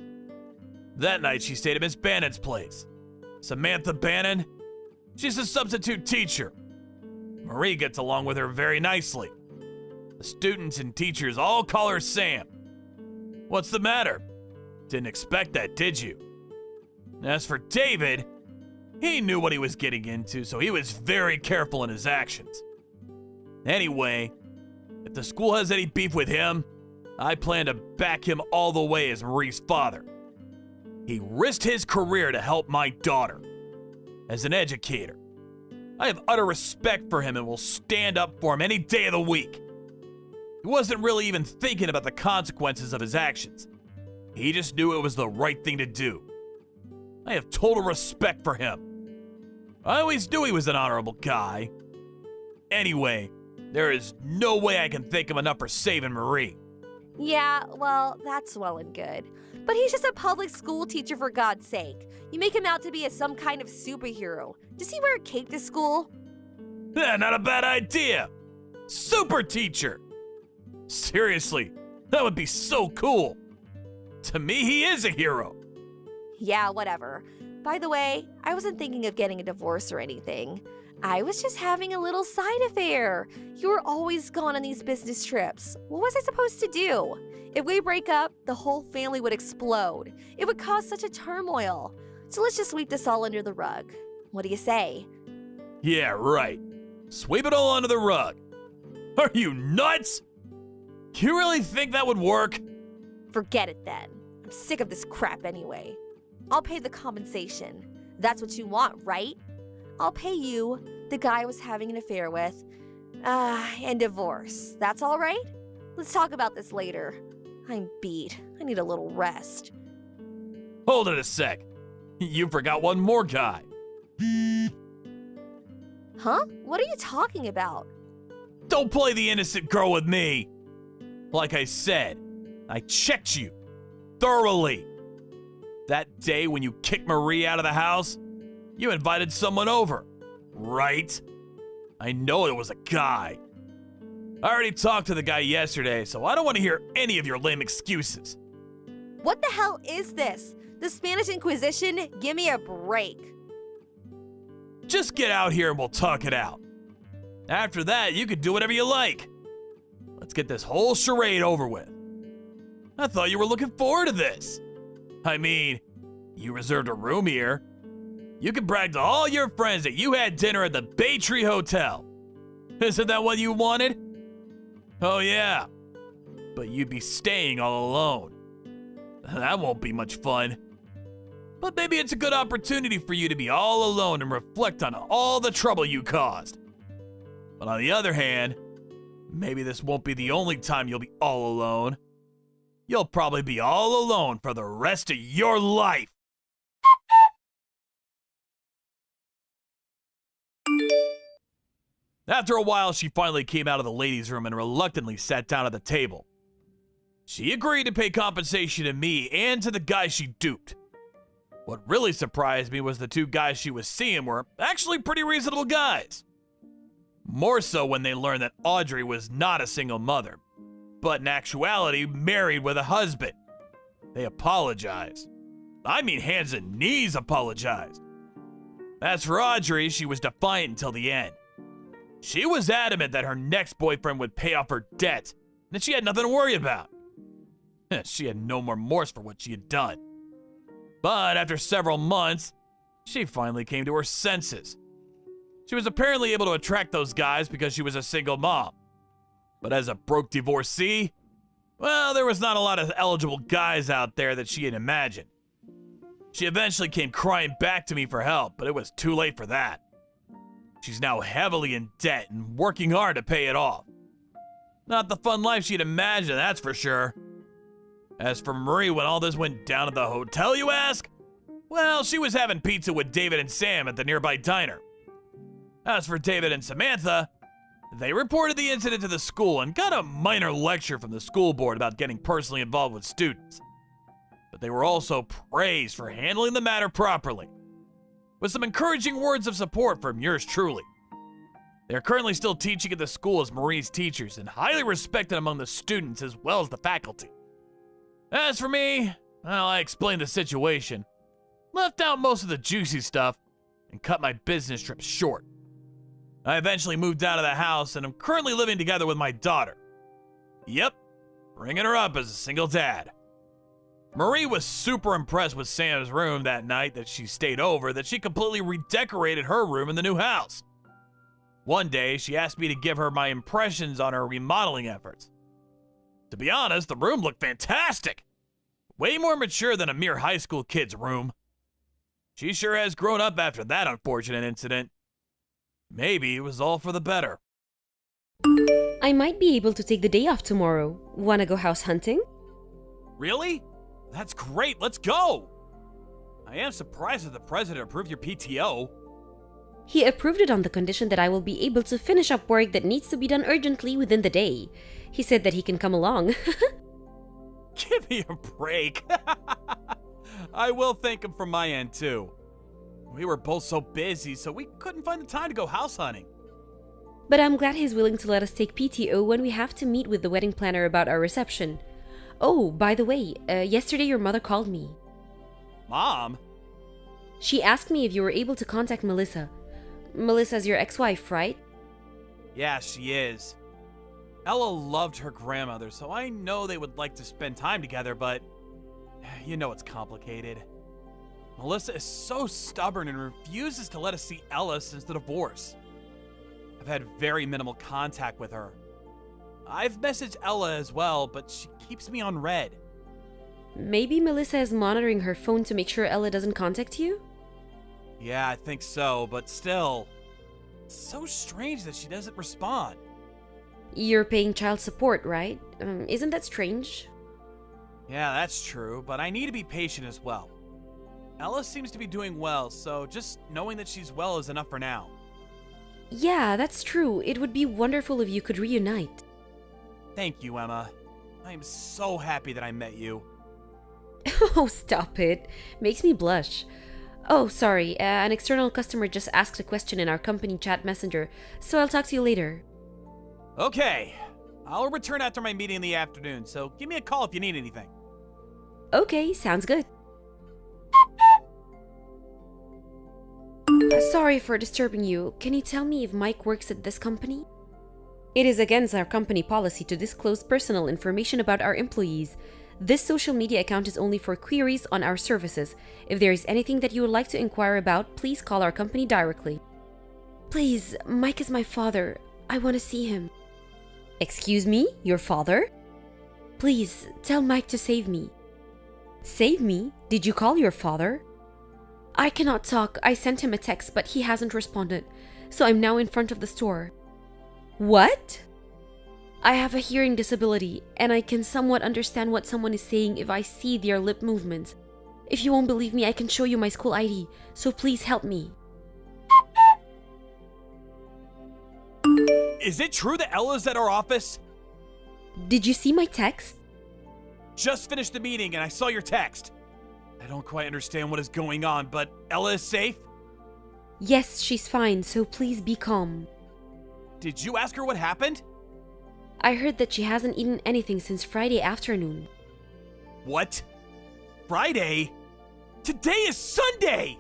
That night she stayed at Miss Bannon's place. Samantha Bannon, she's a substitute teacher. Marie gets along with her very nicely. The students and teachers all call her Sam. What's the matter? Didn't expect that, did you? As for David, he knew what he was getting into, so he was very careful in his actions. Anyway, if the school has any beef with him, I plan to back him all the way as Marie's father. He risked his career to help my daughter. As an educator, I have utter respect for him and will stand up for him any day of the week. He wasn't really even thinking about the consequences of his actions. He just knew it was the right thing to do. I have total respect for him. I always knew he was an honorable guy. Anyway, there is no way I can thank him enough for saving Marie. Yeah, well, that's well and good. But he's just a public school teacher, for God's sake. You make him out to be some kind of superhero. Does he wear a cape to school? Yeah, not a bad idea. Super teacher. Seriously, that would be so cool. To me, he is a hero. Yeah, whatever. By the way, I wasn't thinking of getting a divorce or anything. I was just having a little side affair. You were always gone on these business trips. What was I supposed to do? If we break up, the whole family would explode. It would cause such a turmoil. So let's just sweep this all under the rug. What do you say? Yeah, right. Sweep it all under the rug. Are you nuts? You really think that would work? Forget it then. I'm sick of this crap anyway. I'll pay the compensation. That's what you want, right? I'll pay you, the guy I was having an affair with, and divorce. That's all right? Let's talk about this later. I'm beat. I need a little rest. Hold it a sec. You forgot one more guy. Huh? What are you talking about? Don't play the innocent girl with me. Like I said, I checked you thoroughly. That day when you kicked Marie out of the house, you invited someone over, right? I know it was a guy. I already talked to the guy yesterday, so I don't want to hear any of your lame excuses. What the hell is this? The Spanish Inquisition? Give me a break. Just get out here and we'll talk it out. After that, you can do whatever you like. Let's get this whole charade over with. I thought you were looking forward to this. I mean, you reserved a room here. You can brag to all your friends that you had dinner at the Baytree Hotel. Isn't that what you wanted? Oh yeah, but you'd be staying all alone. That won't be much fun. But maybe it's a good opportunity for you to be all alone and reflect on all the trouble you caused. But on the other hand, maybe this won't be the only time you'll be all alone. You'll probably be all alone for the rest of your life. After a while, she finally came out of the ladies' room and reluctantly sat down at the table. She agreed to pay compensation to me and to the guy she duped. What really surprised me was the two guys she was seeing were actually pretty reasonable guys. More so when they learned that Audrey was not a single mother, but in actuality married with a husband. They apologized. I mean, hands and knees apologized. As for Audrey, she was defiant until the end. She was adamant that her next boyfriend would pay off her debt, and that she had nothing to worry about. She had no more remorse for what she had done. But after several months, she finally came to her senses. She was apparently able to attract those guys because she was a single mom. But as a broke divorcee, well, there was not a lot of eligible guys out there that she had imagined. She eventually came crying back to me for help, but it was too late for that. She's now heavily in debt and working hard to pay it off. Not the fun life she'd imagined, that's for sure. As for Marie, when all this went down at the hotel, you ask? Well, she was having pizza with David and Sam at the nearby diner. As for David and Samantha, they reported the incident to the school and got a minor lecture from the school board about getting personally involved with students. But they were also praised for handling the matter properly, with some encouraging words of support from yours truly. They are currently still teaching at the school as Marie's teachers and highly respected among the students as well as the faculty. As for me, well, I explained the situation, left out most of the juicy stuff, and cut my business trip short. I eventually moved out of the house and am currently living together with my daughter. Yep, bringing her up as a single dad. Marie was super impressed with Sam's room that night that she stayed over that she completely redecorated her room in the new house. One day, she asked me to give her my impressions on her remodeling efforts. To be honest, the room looked fantastic. Way more mature than a mere high school kid's room. She sure has grown up after that unfortunate incident. Maybe it was all for the better. I might be able to take the day off tomorrow. Wanna go house hunting? Really? That's great, let's go! I am surprised that the president approved your PTO. He approved it on the condition that I will be able to finish up work that needs to be done urgently within the day. He said that he can come along. Give me a break. I will thank him from my end too. We were both so busy, so we couldn't find the time to go house hunting. But I'm glad he's willing to let us take PTO when we have to meet with the wedding planner about our reception. Oh, by the way, yesterday your mother called me. Mom? She asked me if you were able to contact Melissa. Melissa's your ex-wife, right? Yeah, she is. Ella loved her grandmother, so I know they would like to spend time together, but you know it's complicated. Melissa is so stubborn and refuses to let us see Ella since the divorce. I've had very minimal contact with her. I've messaged Ella as well, but she keeps me on red. Maybe Melissa is monitoring her phone to make sure Ella doesn't contact you? Yeah, I think so, but still. It's so strange that she doesn't respond. You're paying child support, right? Isn't that strange? Yeah, that's true, but I need to be patient as well. Ella seems to be doing well, so just knowing that she's well is enough for now. Yeah, that's true. It would be wonderful if you could reunite. Thank you, Emma. I am so happy that I met you. Oh, stop it. Makes me blush. Oh, sorry. An external customer just asked a question in our company chat messenger, so I'll talk to you later. Okay. I'll return after my meeting in the afternoon, so give me a call if you need anything. Okay, sounds good. Sorry for disturbing you. Can you tell me if Mike works at this company? It is against our company policy to disclose personal information about our employees. This social media account is only for queries on our services. If there is anything that you would like to inquire about, please call our company directly. Please, Mike is my father. I want to see him. Excuse me? Your father? Please, tell Mike to save me. Save me? Did you call your father? I cannot talk. I sent him a text, but he hasn't responded. So I'm now in front of the store. What? I have a hearing disability, and I can somewhat understand what someone is saying if I see their lip movements. If you won't believe me, I can show you my school ID, so please help me. Is it true that Ella's at our office? Did you see my text? Just finished the meeting and I saw your text. I don't quite understand what is going on, but Ella is safe? Yes, she's fine, so please be calm. Did you ask her what happened? I heard that she hasn't eaten anything since Friday afternoon. What? Friday? Today is Sunday!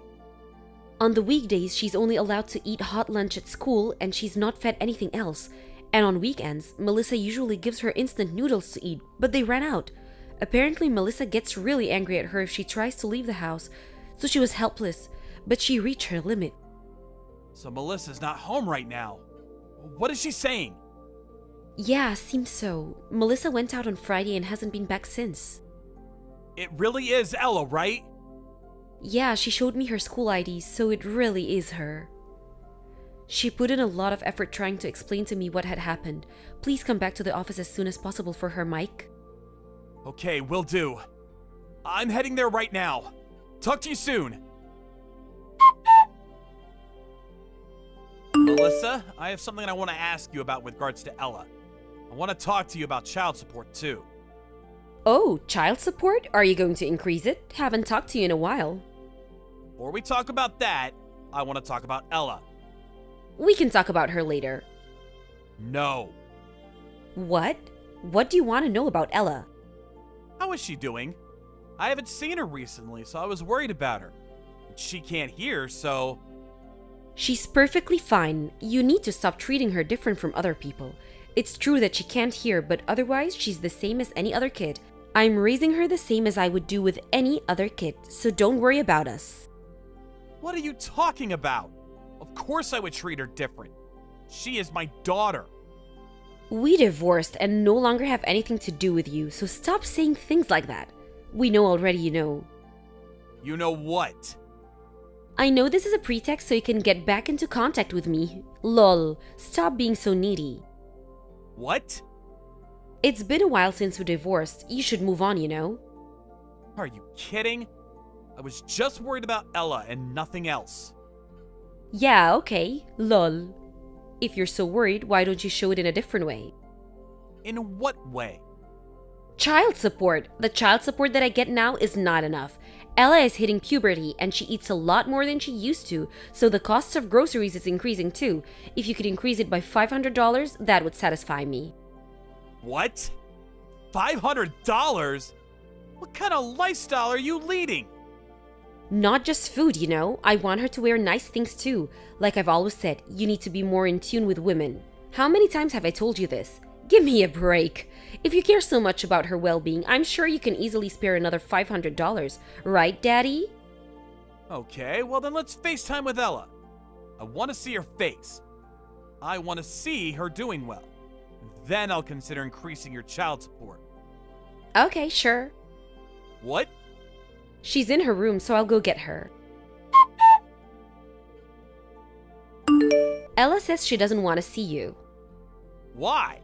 On the weekdays, she's only allowed to eat hot lunch at school and she's not fed anything else. And on weekends, Melissa usually gives her instant noodles to eat, but they ran out. Apparently, Melissa gets really angry at her if she tries to leave the house, so she was helpless, but she reached her limit. So Melissa's not home right now. What is she saying? Yeah, seems so. Melissa went out on Friday and hasn't been back since. It really is Ella, right? Yeah, she showed me her school ID, so it really is her. She put in a lot of effort trying to explain to me what had happened. Please come back to the office as soon as possible for her, Mike. Okay, will do. I'm heading there right now. Talk to you soon. Melissa, I have something I want to ask you about with regards to Ella. I want to talk to you about child support too. Oh, child support? Are you going to increase it? Haven't talked to you in a while. Before we talk about that, I want to talk about Ella. We can talk about her later. No. What? What do you want to know about Ella? How is she doing? I haven't seen her recently, so I was worried about her. She can't hear, so... She's perfectly fine. You need to stop treating her different from other people. It's true that she can't hear, but otherwise she's the same as any other kid. I'm raising her the same as I would do with any other kid, so don't worry about us. What are you talking about? Of course I would treat her different. She is my daughter. We divorced and no longer have anything to do with you, so stop saying things like that. We know already you know. You know what? I know this is a pretext so you can get back into contact with me. Lol, stop being so needy. What? It's been a while since we divorced. You should move on, you know? Are you kidding? I was just worried about Ella and nothing else. Yeah, okay. Lol. If you're so worried, why don't you show it in a different way? In what way? Child support. The child support that I get now is not enough. Ella is hitting puberty and she eats a lot more than she used to, so the cost of groceries is increasing too. If you could increase it by $500, that would satisfy me. What? $500? What kind of lifestyle are you leading? Not just food, you know. I want her to wear nice things too. Like I've always said, you need to be more in tune with women. How many times have I told you this? Give me a break. If you care so much about her well-being, I'm sure you can easily spare another $500. Right, Daddy? Okay, well then let's FaceTime with Ella. I want to see her face. I want to see her doing well. Then I'll consider increasing your child support. Okay, sure. What? She's in her room, so I'll go get her. Ella says she doesn't want to see you. Why?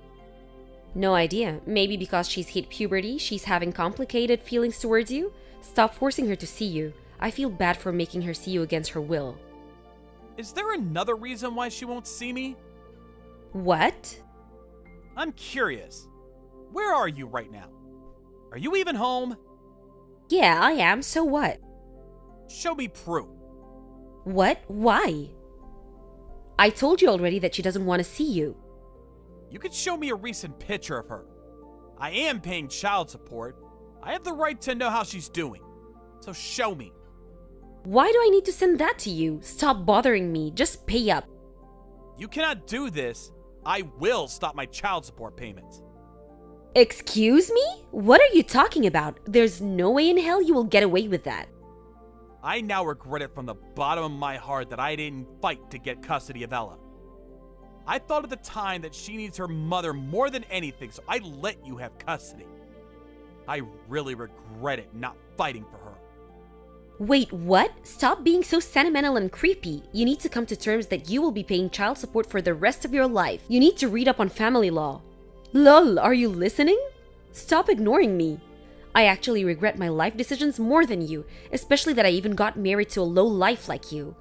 No idea. Maybe because she's hit puberty, she's having complicated feelings towards you? Stop forcing her to see you. I feel bad for making her see you against her will. Is there another reason why she won't see me? What? I'm curious. Where are you right now? Are you even home? Yeah, I am. So what? Show me proof. What? Why? I told you already that she doesn't want to see you. You could show me a recent picture of her. I am paying child support. I have the right to know how she's doing. So show me. Why do I need to send that to you? Stop bothering me. Just pay up. You cannot do this. I will stop my child support payments. Excuse me? What are you talking about? There's no way in hell you will get away with that. I now regret it from the bottom of my heart that I didn't fight to get custody of Ella. I thought at the time that she needs her mother more than anything, so I let you have custody. I really regret it not fighting for her. Wait, what? Stop being so sentimental and creepy. You need to come to terms that you will be paying child support for the rest of your life. You need to read up on family law. Lol, are you listening? Stop ignoring me. I actually regret my life decisions more than you, especially that I even got married to a low life like you.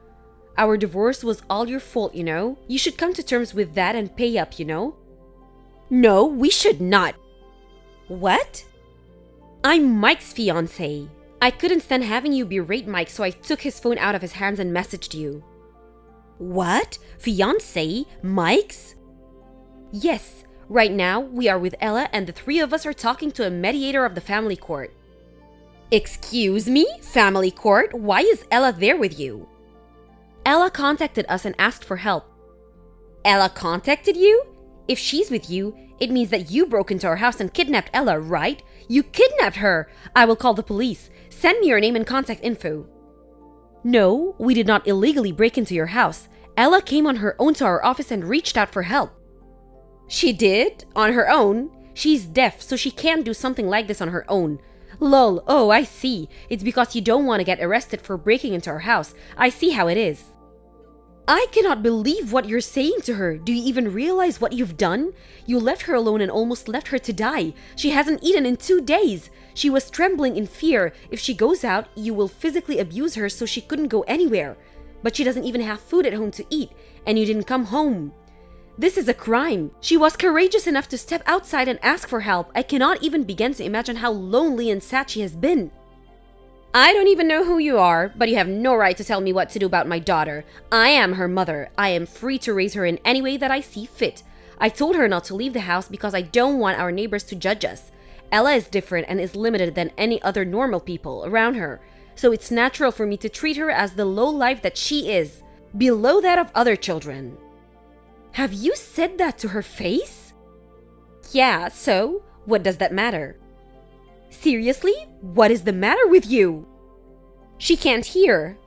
Our divorce was all your fault, you know? You should come to terms with that and pay up, you know? No, we should not. What? I'm Mike's fiancé. I couldn't stand having you berate Mike, so I took his phone out of his hands and messaged you. What? Fiancé? Mike's? Yes. Right now, we are with Ella and the three of us are talking to a mediator of the family court. Excuse me? Family court? Why is Ella there with you? Ella contacted us and asked for help. Ella contacted you? If she's with you, it means that you broke into our house and kidnapped Ella, right? You kidnapped her! I will call the police. Send me your name and contact info. No, we did not illegally break into your house. Ella came on her own to our office and reached out for help. She did? On her own? She's deaf, so she can't do something like this on her own. Lol, oh, I see. It's because you don't want to get arrested for breaking into our house. I see how it is. I cannot believe what you're saying to her. Do you even realize what you've done? You left her alone and almost left her to die. She hasn't eaten in 2 days. She was trembling in fear. If she goes out, you will physically abuse her so she couldn't go anywhere. But she doesn't even have food at home to eat, and you didn't come home. This is a crime. She was courageous enough to step outside and ask for help. I cannot even begin to imagine how lonely and sad she has been. I don't even know who you are, but you have no right to tell me what to do about my daughter. I am her mother. I am free to raise her in any way that I see fit. I told her not to leave the house because I don't want our neighbors to judge us. Ella is different and is limited than any other normal people around her. So it's natural for me to treat her as the low life that she is, below that of other children. Have you said that to her face? Yeah, so what does that matter? Seriously? What is the matter with you? She can't hear.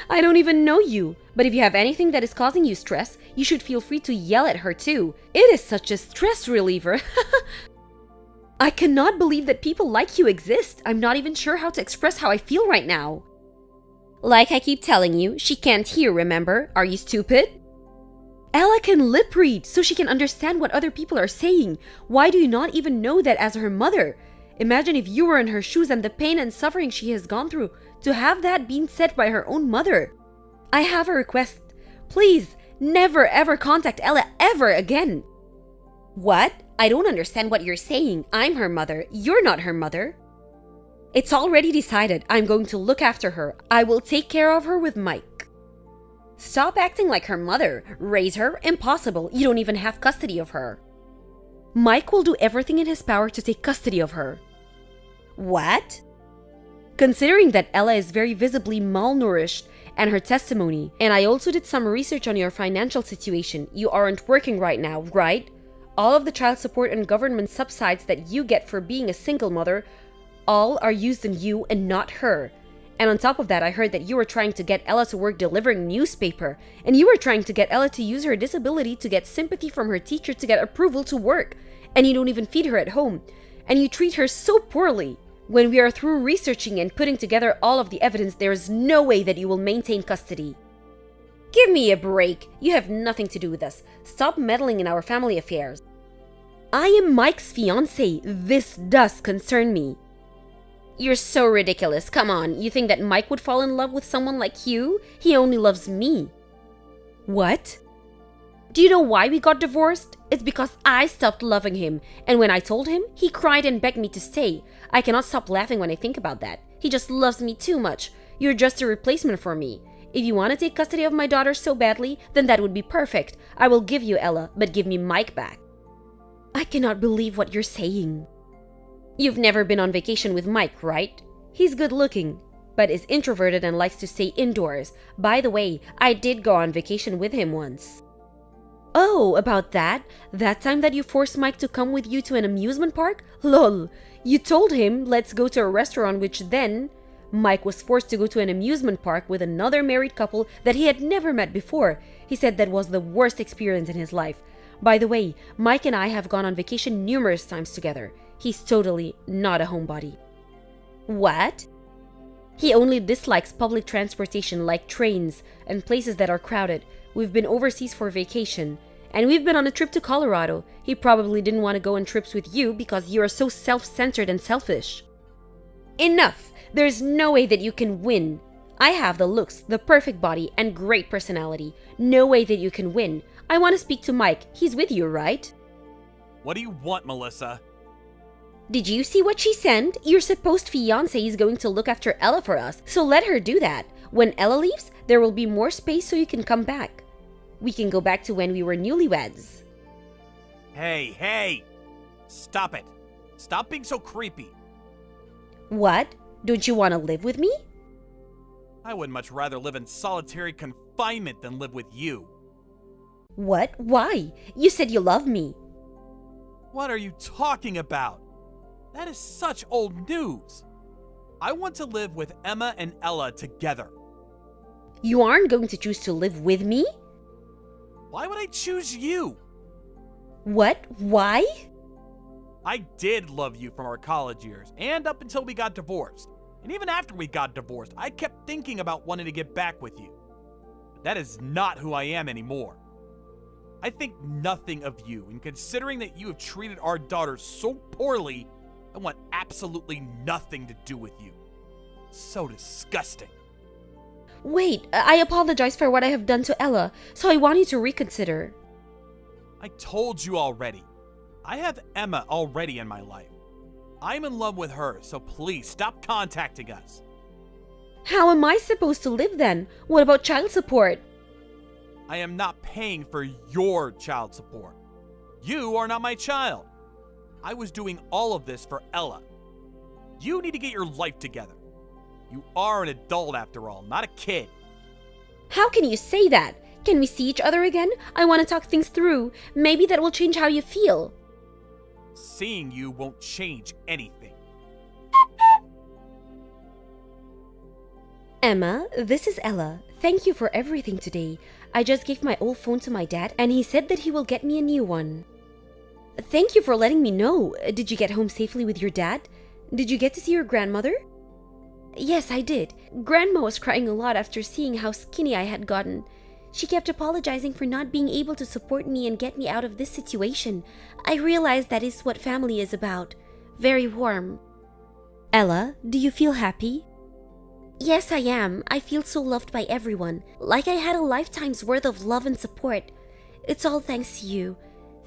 I don't even know you, but if you have anything that is causing you stress, you should feel free to yell at her too. It is such a stress reliever. I cannot believe that people like you exist. I'm not even sure how to express how I feel right now. Like I keep telling you, she can't hear, remember? Are you stupid? Ella can lip read, so she can understand what other people are saying. Why do you not even know that as her mother? Imagine if you were in her shoes and the pain and suffering she has gone through to have that being said by her own mother. I have a request. Please, never ever contact Ella ever again. What? I don't understand what you're saying. I'm her mother. You're not her mother. It's already decided. I'm going to look after her. I will take care of her with Mike. Stop acting like her mother. Raise her? Impossible. You don't even have custody of her. Mike will do everything in his power to take custody of her. What? Considering that Ella is very visibly malnourished and her testimony, and I also did some research on your financial situation, you aren't working right now, right? All of the child support and government subsidies that you get for being a single mother, all are used on you and not her. And on top of that, I heard that you were trying to get Ella to work delivering newspaper, and you were trying to get Ella to use her disability to get sympathy from her teacher to get approval to work, and you don't even feed her at home, and you treat her so poorly. When we are through researching and putting together all of the evidence, there is no way that you will maintain custody. Give me a break. You have nothing to do with us. Stop meddling in our family affairs. I am Mike's fiancé. This does concern me. You're so ridiculous. Come on, you think that Mike would fall in love with someone like you? He only loves me. What? Do you know why we got divorced? It's because I stopped loving him, and when I told him, he cried and begged me to stay. I cannot stop laughing when I think about that. He just loves me too much. You're just a replacement for me. If you want to take custody of my daughter so badly, then that would be perfect. I will give you Ella, but give me Mike back. I cannot believe what you're saying. You've never been on vacation with Mike, right? He's good looking, but is introverted and likes to stay indoors. By the way, I did go on vacation with him once. Oh, about that? That time that you forced Mike to come with you to an amusement park? Lol. You told him, let's go to a restaurant, which then Mike was forced to go to an amusement park with another married couple that he had never met before. He said that was the worst experience in his life. By the way, Mike and I have gone on vacation numerous times together. He's totally not a homebody. What? He only dislikes public transportation like trains and places that are crowded. We've been overseas for vacation, and we've been on a trip to Colorado. He probably didn't want to go on trips with you because you are so self-centered and selfish. Enough! There's no way that you can win. I have the looks, the perfect body, and great personality. No way that you can win. I want to speak to Mike. He's with you, right? What do you want, Melissa? Did you see what she sent? Your supposed fiancé is going to look after Ella for us, so let her do that. When Ella leaves, there will be more space so you can come back. We can go back to when we were newlyweds. Hey! Stop it. Stop being so creepy. What? Don't you want to live with me? I would much rather live in solitary confinement than live with you. What? Why? You said you love me. What are you talking about? That is such old news. I want to live with Emma and Ella together. You aren't going to choose to live with me? Why would I choose you? What? Why? I did love you from our college years and up until we got divorced. And even after we got divorced, I kept thinking about wanting to get back with you. But that is not who I am anymore. I think nothing of you, and considering that you have treated our daughter so poorly, I want absolutely nothing to do with you. So disgusting. Wait, I apologize for what I have done to Ella, so I want you to reconsider. I told you already. I have Emma already in my life. I'm in love with her, so please stop contacting us. How am I supposed to live then? What about child support? I am not paying for your child support. You are not my child. I was doing all of this for Ella. You need to get your life together. You are an adult after all, not a kid. How can you say that? Can we see each other again? I want to talk things through. Maybe that will change how you feel. Seeing you won't change anything. Emma, this is Ella. Thank you for everything today. I just gave my old phone to my dad and he said that he will get me a new one. Thank you for letting me know. Did you get home safely with your dad? Did you get to see your grandmother? Yes, I did. Grandma was crying a lot after seeing how skinny I had gotten. She kept apologizing for not being able to support me and get me out of this situation. I realized that is what family is about. Very warm. Ella, do you feel happy? Yes, I am. I feel so loved by everyone. Like I had a lifetime's worth of love and support. It's all thanks to you.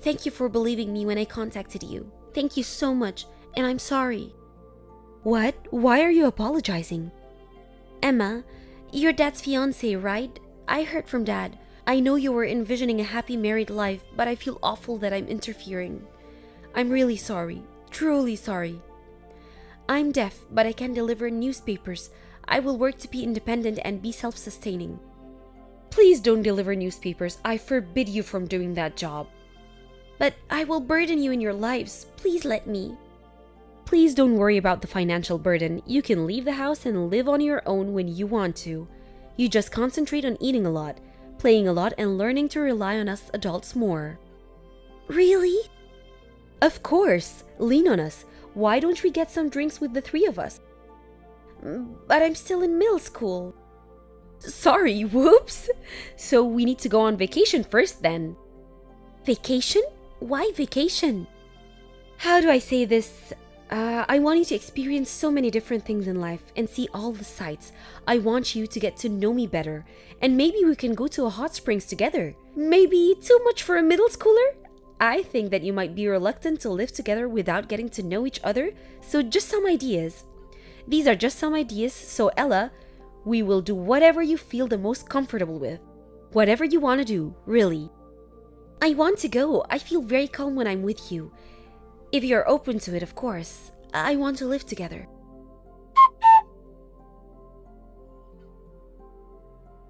Thank you for believing me when I contacted you. Thank you so much, and I'm sorry. What? Why are you apologizing? Emma, you're Dad's fiancé, right? I heard from Dad. I know you were envisioning a happy married life, but I feel awful that I'm interfering. I'm really sorry. Truly sorry. I'm deaf, but I can deliver newspapers. I will work to be independent and be self-sustaining. Please don't deliver newspapers. I forbid you from doing that job. But I will burden you in your lives. Please let me. Please don't worry about the financial burden. You can leave the house and live on your own when you want to. You just concentrate on eating a lot, playing a lot, and learning to rely on us adults more. Really? Of course. Lean on us. Why don't we get some drinks with the three of us? But I'm still in middle school. Sorry, whoops. So we need to go on vacation first then. Vacation? Why vacation? How do I say this? I want you to experience so many different things in life and see all the sights. I want you to get to know me better. And maybe we can go to a hot springs together. Maybe too much for a middle schooler? I think that you might be reluctant to live together without getting to know each other, so just some ideas. These are just some ideas, so Ella, we will do whatever you feel the most comfortable with. Whatever you want to do, really. I want to go. I feel very calm when I'm with you. If you're open to it, of course. I want to live together.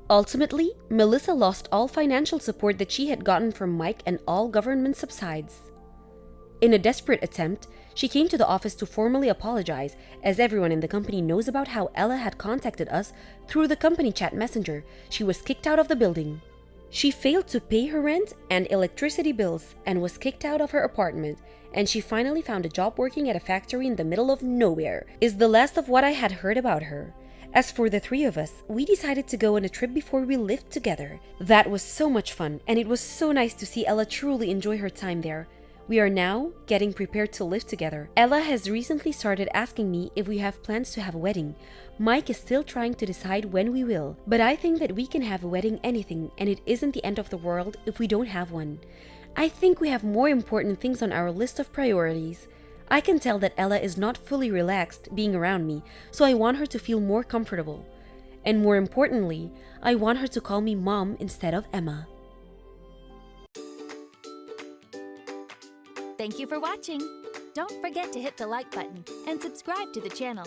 Ultimately, Melissa lost all financial support that she had gotten from Mike and all government subsides. In a desperate attempt, she came to the office to formally apologize, as everyone in the company knows about how Ella had contacted us through the company chat messenger. She was kicked out of the building. She failed to pay her rent and electricity bills and was kicked out of her apartment, and she finally found a job working at a factory in the middle of nowhere, is the last of what I had heard about her. As for the three of us, we decided to go on a trip before we lived together. That was so much fun, and it was so nice to see Ella truly enjoy her time there. We are now getting prepared to live together. Ella has recently started asking me if we have plans to have a wedding. Mike is still trying to decide when we will, but I think that we can have a wedding anything, and it isn't the end of the world if we don't have one. I think we have more important things on our list of priorities. I can tell that Ella is not fully relaxed being around me, so I want her to feel more comfortable. And more importantly, I want her to call me Mom instead of Emma. Thank you for watching. Don't forget to hit the like button and subscribe to the channel.